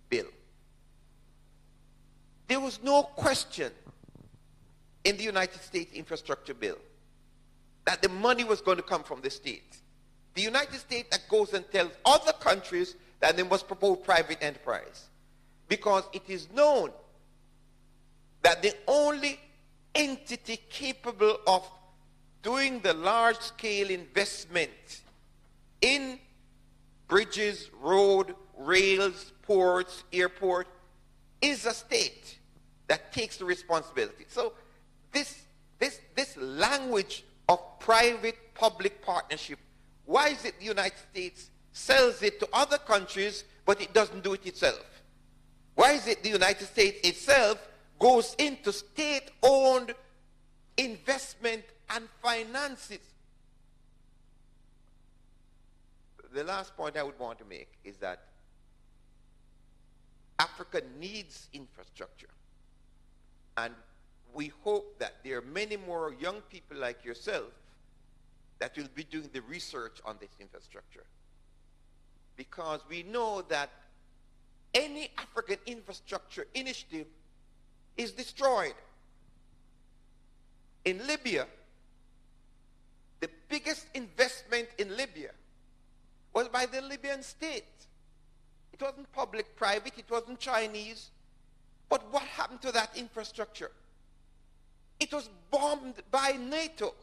Speaker 5: bill. There was no question in the United States infrastructure bill that the money was going to come from the state. The United States that goes and tells other countries that they must promote private enterprise, because it is known that the only entity capable of doing the large-scale investment in bridges, road, rails, ports, airport, is a state that takes the responsibility. So this language of private-public partnership, why is it the United States sells it to other countries, but it doesn't do it itself? Why is it the United States itself goes into state-owned investment and finances? The last point I would want to make is that Africa needs infrastructure. And we hope that there are many more young people like yourself that will be doing the research on this infrastructure. Because we know that any African infrastructure initiative is destroyed. In Libya, the biggest investment in Libya was by the Libyan state. It wasn't public-private, it wasn't Chinese. But what happened to that infrastructure? It was bombed by NATO.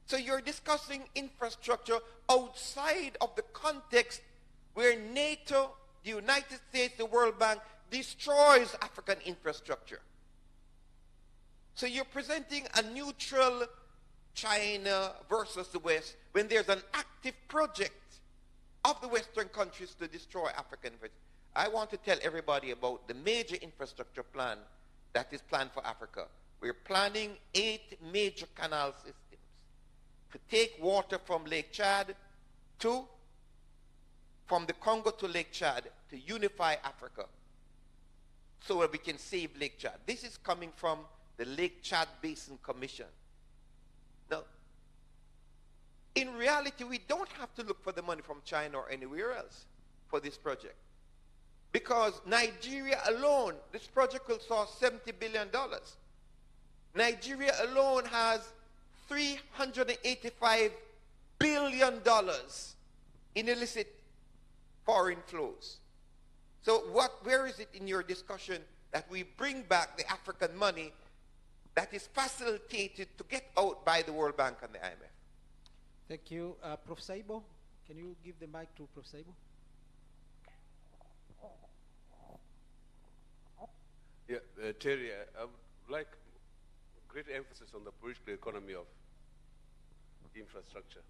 Speaker 5: So you're discussing infrastructure outside of the context where NATO, the United States, the World Bank destroys African infrastructure. So you're presenting a neutral China versus the West when there's an active project of the Western countries to destroy African infrastructure. I want to tell everybody about the major infrastructure plan that is planned for Africa. We're planning 8 major canal systems to take water from Lake Chad from the Congo to Lake Chad to unify Africa so that we can save Lake Chad. This is coming from the Lake Chad Basin Commission. Now, in reality, we don't have to look for the money from China or anywhere else for this project. Because Nigeria alone, this project will cost $70 billion. Nigeria alone has $385 billion in illicit foreign flows. So where is it in your discussion that we bring back the African money that is facilitated to get out by the World Bank and the IMF?
Speaker 1: Thank you. Professor Ibo, can you give the mic to Professor Ibo?
Speaker 6: Yeah, Terry, I would like great emphasis on the political economy of infrastructure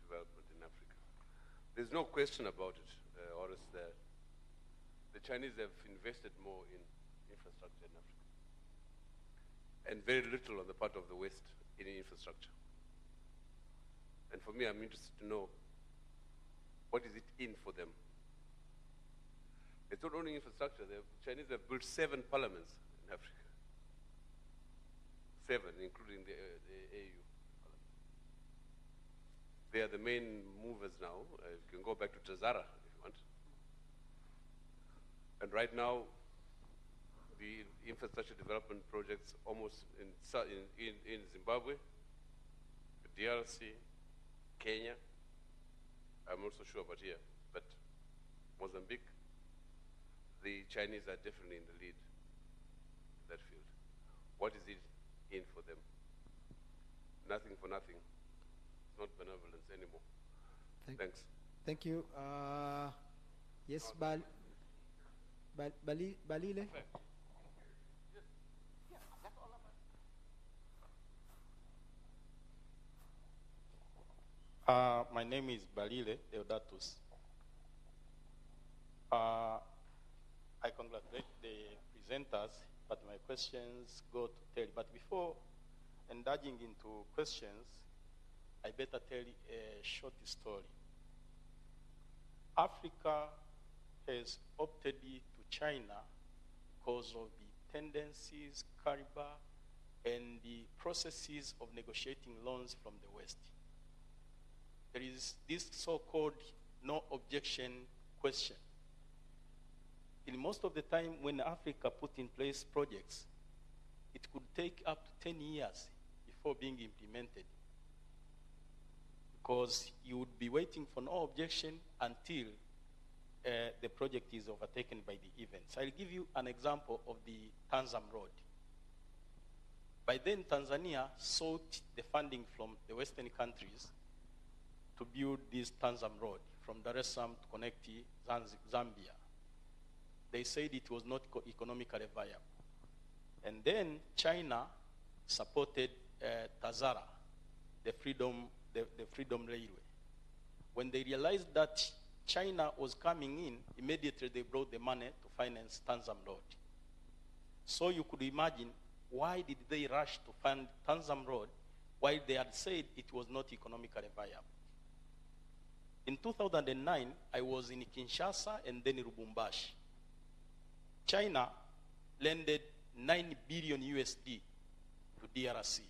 Speaker 6: development in Africa. There's no question about it, or else the Chinese have invested more in infrastructure in Africa, and very little on the part of the West in infrastructure. And for me, I'm interested to know, what is it in for them? It's not only infrastructure. The Chinese have built 7 parliaments in Africa. 7, including the AU. They are the main movers now. You can go back to Tazara if you want. And right now, the infrastructure development projects almost in Zimbabwe, DRC, Kenya, I'm not so sure about here, but Mozambique, the Chinese are definitely in the lead in that field. What is it in for them? Nothing for nothing. It's not benevolence anymore. Thanks.
Speaker 1: Thank you. Yes, Balile?
Speaker 7: My name is Balile Deodatus. I congratulate the presenters, but my questions go to Terry. But before indulging into questions, I better tell a short story. Africa has opted to China because of the tendencies, caliber, and the processes of negotiating loans from the West. There is this so-called no objection question. In most of the time when Africa put in place projects, it could take up to 10 years before being implemented, because you would be waiting for no objection until the project is overtaken by the events. I'll give you an example of the Tanzam Road. By then, Tanzania sought the funding from the Western countries to build this Tanzam Road from Dar Es Salaam to connect Zambia. They said it was not economically viable. And then China supported Tazara, the Freedom Railway. When they realized that China was coming in, immediately they brought the money to finance Tanzam Road. So you could imagine, why did they rush to fund Tanzam Road while they had said it was not economically viable? In 2009, I was in Kinshasa and then in Lubumbashi. China lended 9 billion USD to DRC.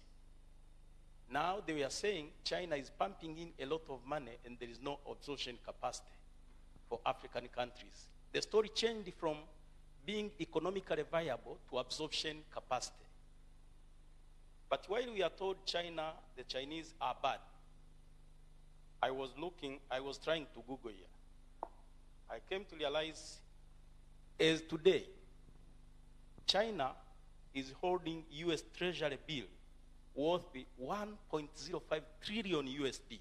Speaker 7: Now they were saying China is pumping in a lot of money and there is no absorption capacity for African countries. The story changed from being economically viable to absorption capacity. But while we are told China, the Chinese are bad, I was trying to Google here. I came to realize, as today, China is holding US Treasury bill worth 1.05 trillion USD.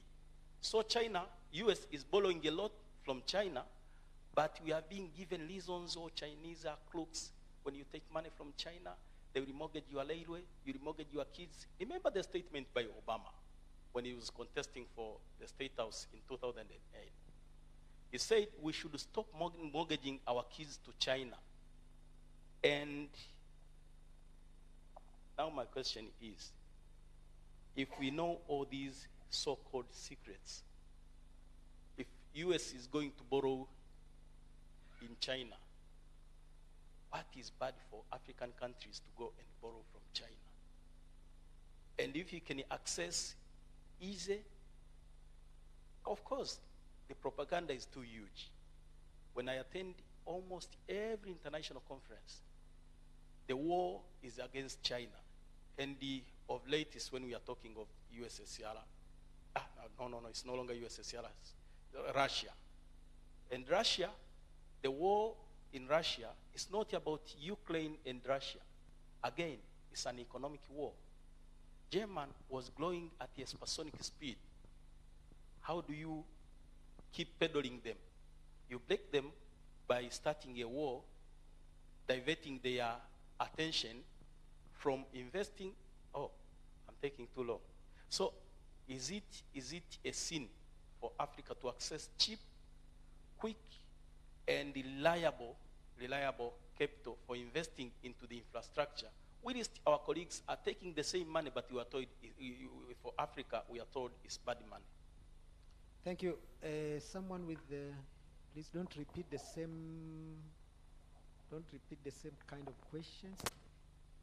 Speaker 7: So US is borrowing a lot from China, but we are being given reasons, oh, Chinese are crooks. When you take money from China, they will remortgage your railway, you remortgage your kids. Remember the statement by Obama when he was contesting for the State House in 2008. He said we should stop mortgaging our kids to China. And now my question is, if we know all these so-called secrets, if US is going to borrow in China, what is bad for African countries to go and borrow from China? And if you can access easy, of course, the propaganda is too huge. When I attend almost every international conference, the war is against China. And of latest, when we are talking of USSR, no, it's no longer USSR, it's Russia. And Russia, the war in Russia is not about Ukraine and Russia. Again, it's an economic war. German was growing at a supersonic speed. How do you keep peddling them? You break them by starting a war, diverting their attention from investing. Oh, I'm taking too long. So is it a sin for Africa to access cheap, quick, and reliable capital for investing into the infrastructure? Whilst our colleagues are taking the same money, but you are told for Africa, we are told it's bad money.
Speaker 1: Thank you. Someone with the, please don't repeat the same kind of questions.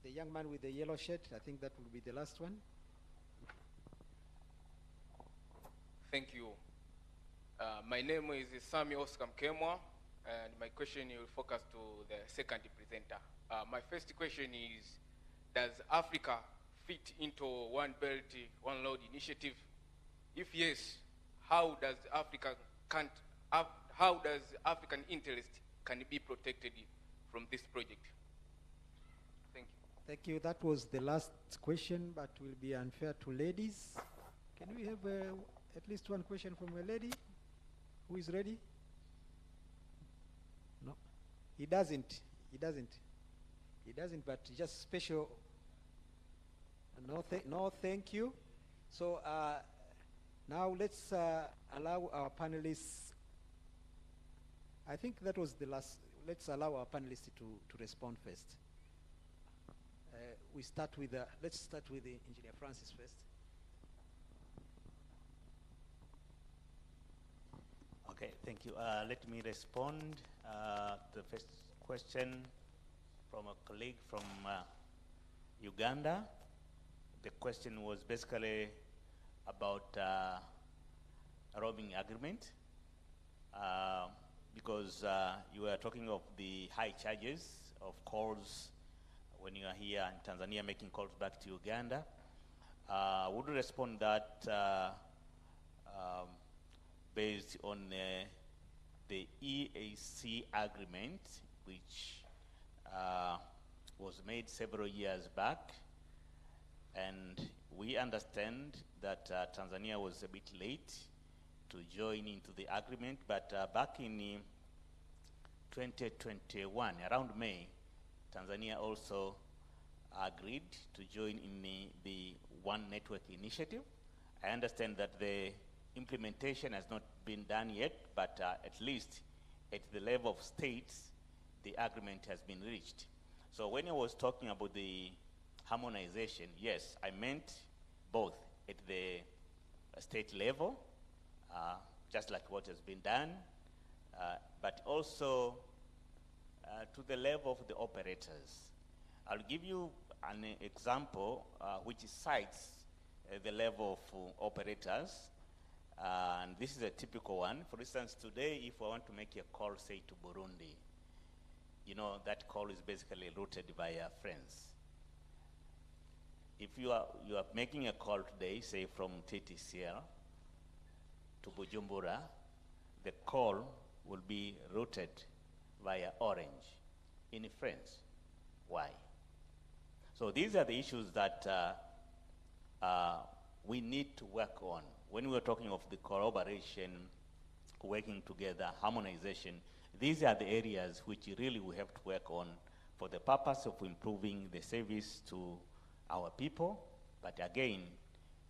Speaker 1: The young man with the yellow shirt, I think that will be the last one.
Speaker 8: Thank you. My name is Sami Oscar Mkemwa, and my question will focus to the second presenter. My first question is, does Africa fit into One Belt, One Road initiative? If yes, how does African interest can be protected from this project? Thank you.
Speaker 1: Thank you. That was the last question, but will be unfair to ladies. Can we have at least one question from a lady who is ready? No, he doesn't, but just special. No, thank you. So now let's allow our panelists, I think that was the last, let's allow our panelists to respond first. Let's start with the Engineer Francis first.
Speaker 2: Okay, thank you. Let me respond to the first question from a colleague from Uganda. The question was basically about a roaming agreement, because you were talking of the high charges of calls when you are here in Tanzania making calls back to Uganda. Would you respond that based on the EAC agreement, which was made several years back, and we understand that Tanzania was a bit late to join into the agreement, but back in 2021, around May, Tanzania also agreed to join in the One Network initiative. I understand that the implementation has not been done yet, but at least at the level of states, the agreement has been reached. So when I was talking about the harmonization, yes, I meant both at the state level, just like what has been done, but also to the level of the operators. I'll give you an example which cites the level of operators, and this is a typical one. For instance, today, if I want to make a call, say, to Burundi, you know, that call is basically routed via friends. If you are making a call today, say from TTCL to Bujumbura, the call will be routed via Orange in France. Why? So these are the issues that we need to work on. When we're talking of the collaboration, working together, harmonization, these are the areas which really we have to work on for the purpose of improving the service to our people, but again,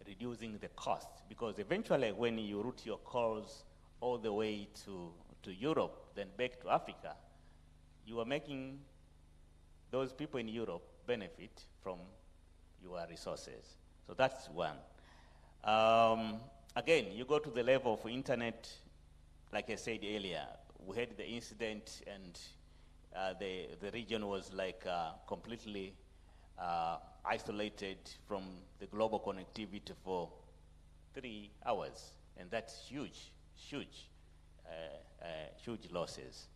Speaker 2: reducing the cost. Because eventually when you route your calls all the way to Europe, then back to Africa, you are making those people in Europe benefit from your resources. So that's one. Again, you go to the level of internet, like I said earlier, we had the incident and the region was like completely isolated from the global connectivity for 3 hours, and that's huge losses.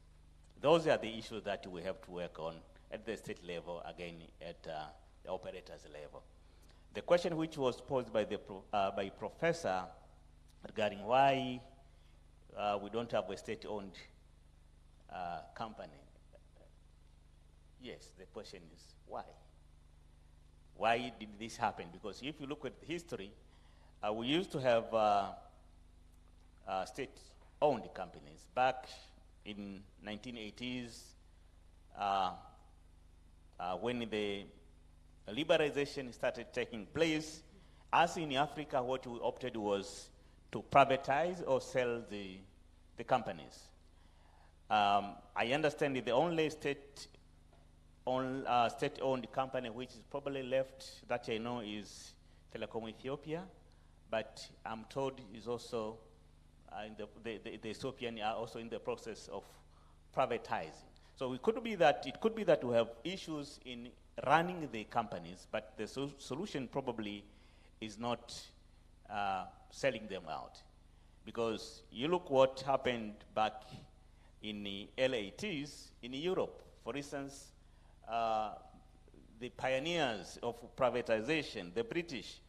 Speaker 2: Those are the issues that we have to work on at the state level, again, at the operators level. The question which was posed by the by professor regarding why we don't have a state-owned company. Yes, the question is why? Why did this happen? Because if you look at the history, we used to have state-owned companies. Back in 1980s, when the liberalization started taking place, as in Africa, what we opted was to privatize or sell the companies. I understand that the only state-owned company which is probably left that I know is Telecom Ethiopia, but I'm told is also the Ethiopian are also in the process of privatizing. So it could be that we have issues in running the companies, but the solution probably is not selling them out. Because you look what happened back in the early 80s in Europe. For instance, the pioneers of privatization, the British,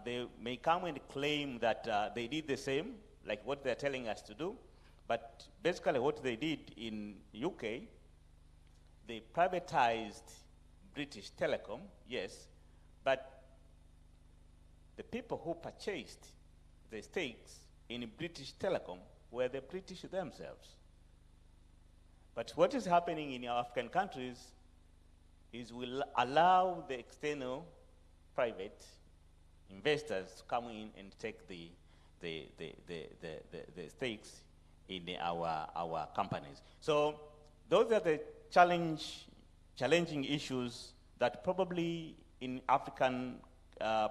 Speaker 2: they may come and claim that they did the same, like what they're telling us to do, but basically what they did in UK, they privatized British Telecom, yes, but the people who purchased the stakes in British Telecom were the British themselves. But what is happening in African countries is we'll allow the external private investors to come in and take the stakes in our companies. So those are the challenging issues that probably in African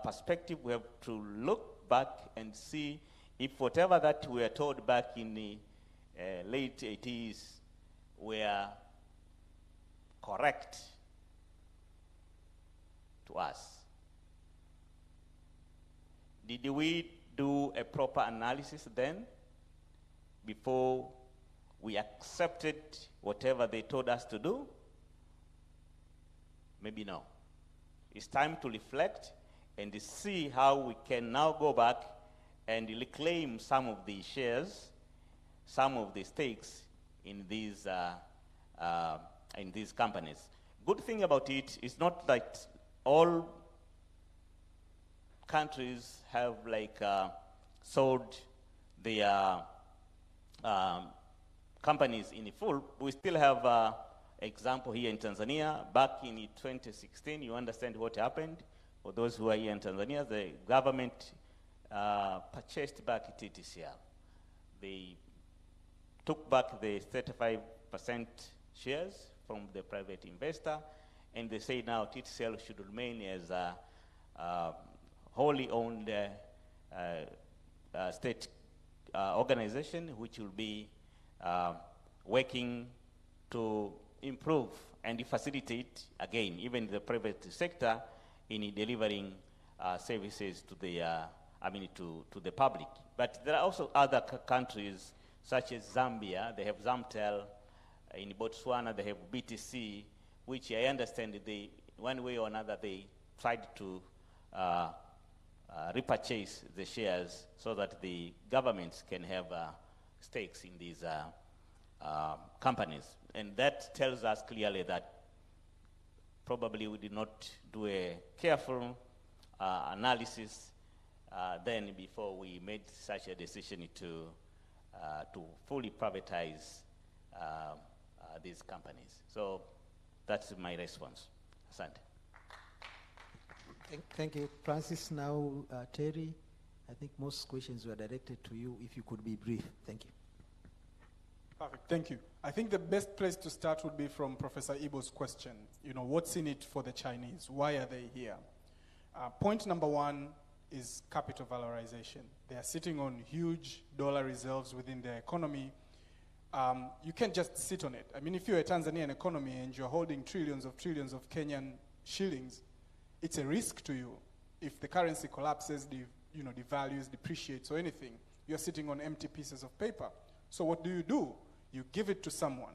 Speaker 2: perspective we have to look back and see if whatever that we were told back in the late 80s were correct to us. Did we do a proper analysis then before we accepted whatever they told us to do? Maybe no. It's time to reflect and see how we can now go back and reclaim some of the shares, some of the stakes in these companies. Good thing about it is not that all countries have sold their companies in full. We still have example here in Tanzania. Back in 2016, you understand what happened. For those who are here in Tanzania, the government purchased back TTCL. They took back the 35% shares from the private investor, and they say now TTCL should remain as a wholly owned state organization, which will be working to improve and facilitate, again, even the private sector in delivering services to the, to the public. But there are also other countries, such as Zambia. They have Zamtel. In Botswana, they have BTC, which I understand they, one way or another, they tried to repurchase the shares so that the governments can have stakes in these companies. And that tells us clearly that probably we did not do a careful analysis then before we made such a decision to fully privatize these companies. So that's my response. Asante.
Speaker 1: Thank you, Francis. Now, Teri, I think most questions were directed to you. If you could be brief. Thank you.
Speaker 3: Perfect, thank you. I think the best place to start would be from Professor Ibo's question. You know, what's in it for the Chinese? Why are they here? Point number one is capital valorization. They are sitting on huge dollar reserves within their economy. You can't just sit on it. I mean, if you're a Tanzanian economy and you're holding trillions of Kenyan shillings, it's a risk to you. If the currency collapses, devalues, depreciates, or anything, you're sitting on empty pieces of paper. So what do? You give it to someone.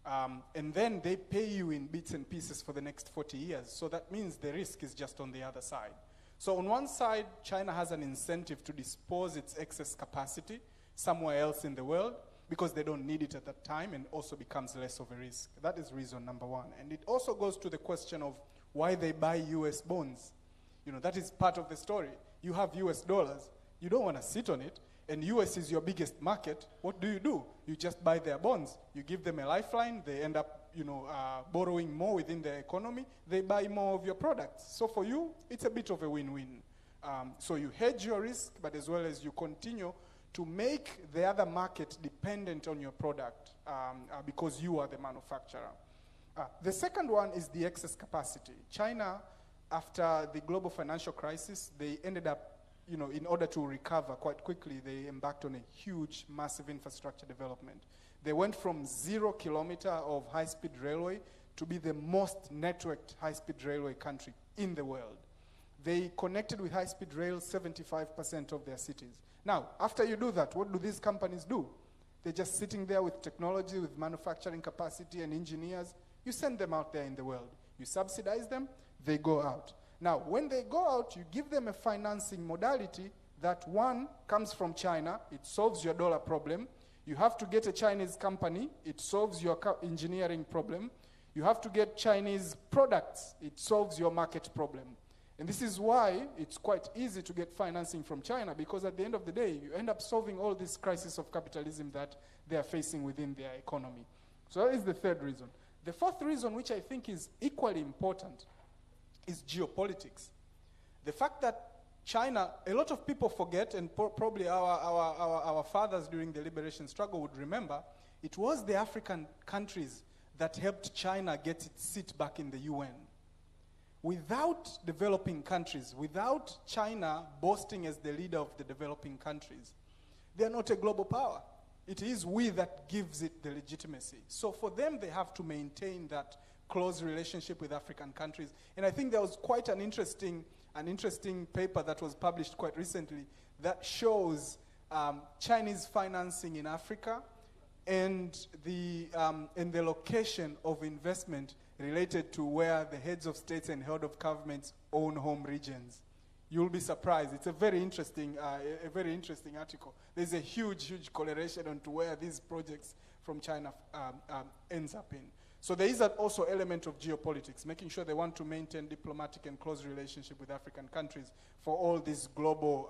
Speaker 3: And then they pay you in bits and pieces for the next 40 years. So that means the risk is just on the other side. So on one side, China has an incentive to dispose its excess capacity somewhere else in the world because they don't need it at that time and also becomes less of a risk. That is reason number one. And it also goes to the question of why they buy US bonds. You know, that is part of the story. You have US dollars, you don't want to sit on it, and US is your biggest market. What do? You just buy their bonds. You give them a lifeline, they end up, borrowing more within their economy, they buy more of your products. So for you, it's a bit of a win-win. So you hedge your risk, but as well as you continue to make the other market dependent on your product because you are the manufacturer. The second one is the excess capacity. China, after the global financial crisis, they ended up, in order to recover quite quickly, they embarked on a huge, massive infrastructure development. They went from 0 kilometer of high-speed railway to be the most networked high-speed railway country in the world. They connected with high-speed rail 75% of their cities. Now, after you do that, what do these companies do? They're just sitting there with technology, with manufacturing capacity and engineers. You send them out there in the world. You subsidize them, they go out. Now, when they go out, you give them a financing modality that, one, comes from China. It solves your dollar problem. You have to get a Chinese company. It solves your engineering problem. You have to get Chinese products. It solves your market problem. And this is why it's quite easy to get financing from China, because at the end of the day, you end up solving all this crisis of capitalism that they are facing within their economy. So that is the third reason. The fourth reason, which I think is equally important, is geopolitics. The fact that China, a lot of people forget, and probably our fathers during the liberation struggle would remember, it was the African countries that helped China get its seat back in the UN. Without developing countries, without China boasting as the leader of the developing countries, they are not a global power. It is we that gives it the legitimacy. So for them, they have to maintain that close relationship with African countries. And I think there was quite an interesting paper that was published quite recently that shows Chinese financing in Africa and the location of investment related to where the heads of states and head of governments own home regions. You'll be surprised. It's a very interesting article. There's a huge correlation onto where these projects from China ends up in. So there is also element of geopolitics, making sure they want to maintain diplomatic and close relationship with African countries for all these global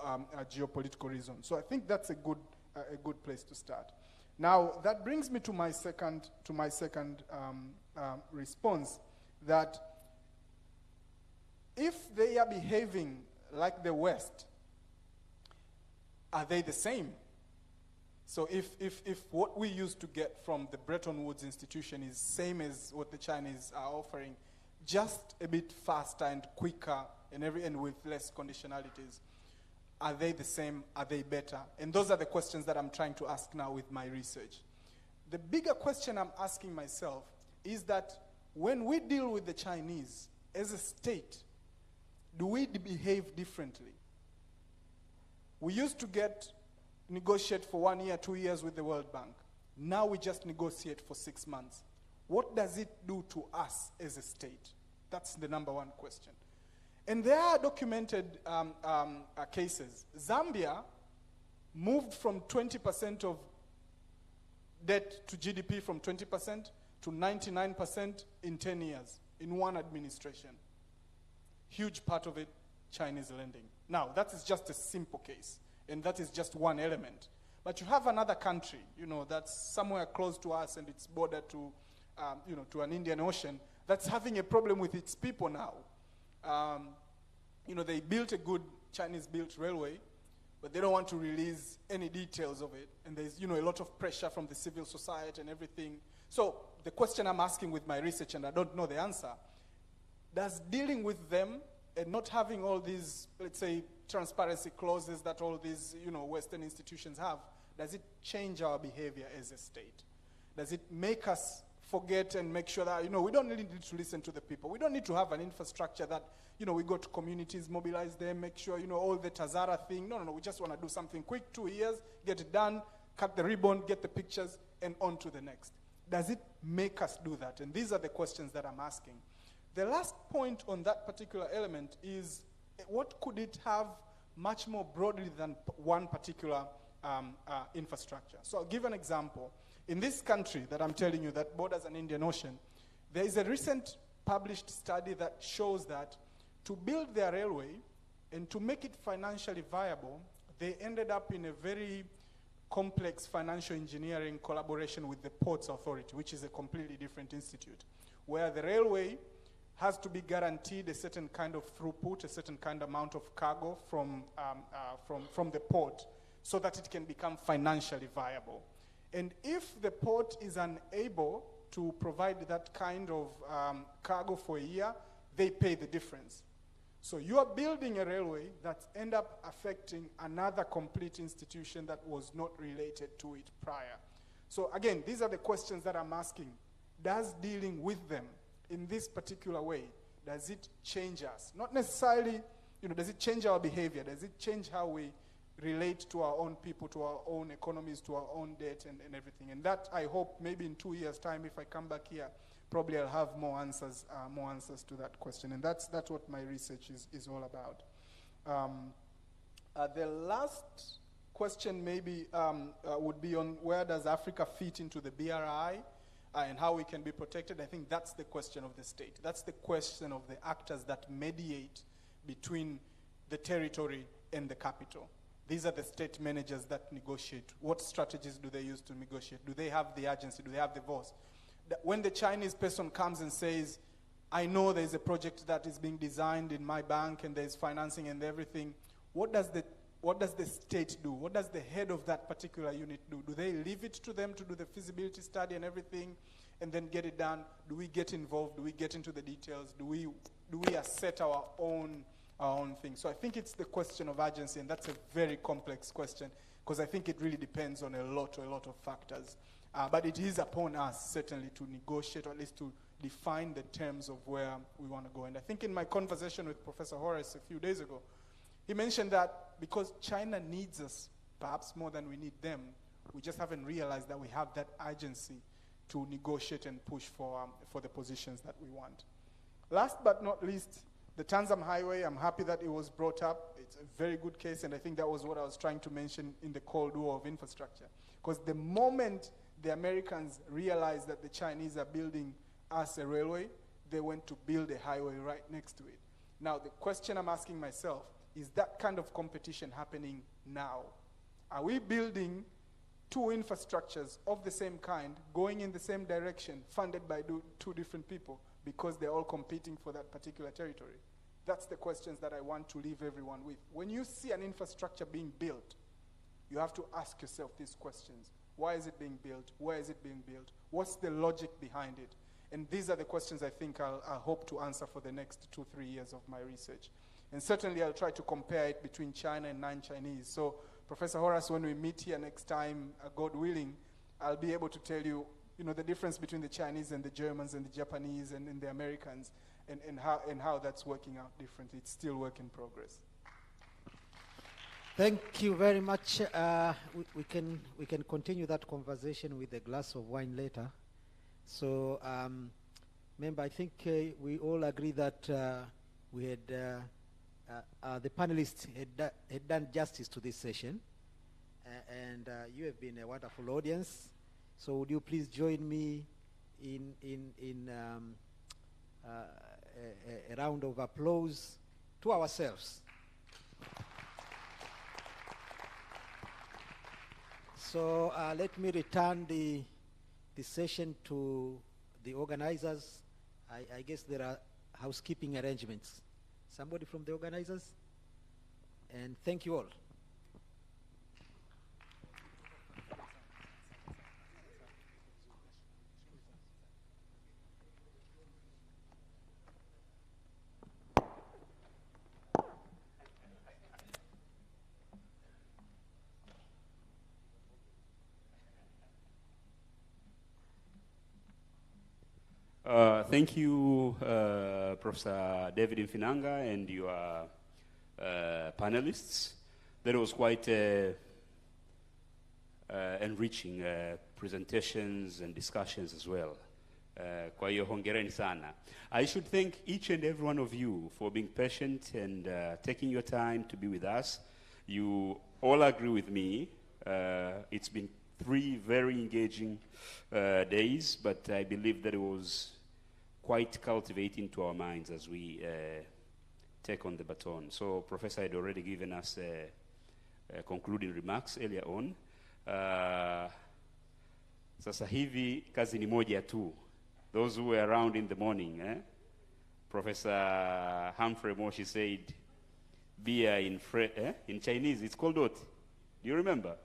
Speaker 3: geopolitical reasons. So I think that's a good place to start. Now that brings me to my second response, that if they are behaving like the West, are they the same? So if what we used to get from the Bretton Woods institution is same as what the Chinese are offering, just a bit faster and quicker and with less conditionalities, are they the same? Are they better? And those are the questions that I'm trying to ask now with my research. The bigger question I'm asking myself is that when we deal with the Chinese as a state, do we behave differently? We used to negotiate for 1 year, 2 years with the World Bank. Now we just negotiate for 6 months. What does it do to us as a state? That's the number one question. And there are documented cases. Zambia moved from 20% of debt to GDP from 20% to 99% in 10 years, in one administration. Huge part of it, Chinese lending. Now, that is just a simple case, and that is just one element. But you have another country, that's somewhere close to us, and it's bordered to, to an Indian Ocean, that's having a problem with its people now. They built a good Chinese-built railway, but they don't want to release any details of it. And there's, a lot of pressure from the civil society and everything. So the question I'm asking with my research, and I don't know the answer, does dealing with them and not having all these, let's say, transparency clauses that all these, Western institutions have, does it change our behavior as a state? Does it make us forget and make sure that, we don't need to listen to the people. We don't need to have an infrastructure that, we go to communities, mobilize them, make sure, all the Tazara thing. No, we just want to do something quick, 2 years, get it done, cut the ribbon, get the pictures, and on to the next. does it make us do that? And these are the questions that I'm asking. The last point on that particular element is, what could it have much more broadly than one particular infrastructure? So I'll give an example. In this country that I'm telling you that borders an Indian Ocean, there is a recent published study that shows that to build their railway and to make it financially viable, they ended up in a very complex financial engineering collaboration with the Ports Authority, which is a completely different institute, where the railway has to be guaranteed a certain kind of throughput, a certain kind of amount of cargo from the port, so that it can become financially viable. And if the port is unable to provide that kind of cargo for a year, they pay the difference. So you are building a railway that ends up affecting another complete institution that was not related to it prior. So again, these are the questions that I'm asking. Does dealing with them in this particular way, does it change us? Not necessarily, does it change our behavior? Does it change how we relate to our own people, to our own economies, to our own debt and everything? And that, I hope, maybe in 2 years' time, if I come back here, probably I'll have more answers to that question. And that's what my research is all about. The last question maybe would be on where does Africa fit into the BRI and how we can be protected. I think that's the question of the state. That's the question of the actors that mediate between the territory and the capital. These are the state managers that negotiate. What strategies do they use to negotiate? Do they have the agency? Do they have the voice? When the Chinese person comes and says, I know there's a project that is being designed in my bank and there's financing and everything, what does the state do? What does the head of that particular unit do? Do they leave it to them to do the feasibility study and everything and then get it done? Do we get involved? Do we get into the details? Do we assert our own thing? So I think it's the question of agency, and that's a very complex question because I think it really depends on a lot of factors. But it is upon us, certainly, to negotiate, or at least to define the terms of where we want to go. And I think in my conversation with Professor Horace a few days ago, he mentioned that because China needs us, perhaps more than we need them, we just haven't realized that we have that agency to negotiate and push for the positions that we want. Last but not least, the Tanzanian Highway, I'm happy that it was brought up. It's a very good case, and I think that was what I was trying to mention in the Cold War of infrastructure. Because the moment the Americans realized that the Chinese are building us a railway, they went to build a highway right next to it. Now, the question I'm asking myself, is that kind of competition happening now? Are we building two infrastructures of the same kind, going in the same direction, funded by two different people, because they're all competing for that particular territory? That's the questions that I want to leave everyone with. When you see an infrastructure being built, you have to ask yourself these questions. Why is it being built? Where is it being built? What's the logic behind it? And these are the questions I think I'll hope to answer for the next 2-3 years of my research. And certainly I'll try to compare it between China and non-Chinese. So Professor Horace, when we meet here next time, God willing, I'll be able to tell you, the difference between the Chinese and the Germans and the Japanese and the Americans and how that's working out differently. It's still work in progress.
Speaker 1: Thank you very much. We can continue that conversation with a glass of wine later. So, remember, I think we all agree that we had the panelists had done justice to this session, and you have been a wonderful audience. So, would you please join me in a round of applause to ourselves? So let me return the session to the organizers. I guess there are housekeeping arrangements. Somebody from the organizers? And thank you all.
Speaker 9: Thank you, Professor David Mfinanga and your panelists. That was quite a enriching presentations and discussions as well. Kwa hiyo hongereni sana. I should thank each and every one of you for being patient and taking your time to be with us. You all agree with me. It's been 3 very engaging days, but I believe that it was quite cultivating to our minds as we take on the baton. So Professor had already given us concluding remarks earlier on. Sasa hivi kazi ni moja tu. Those who were around in the morning, Professor Humphrey Moshi said, beer in Chinese, it's called what? Do you remember?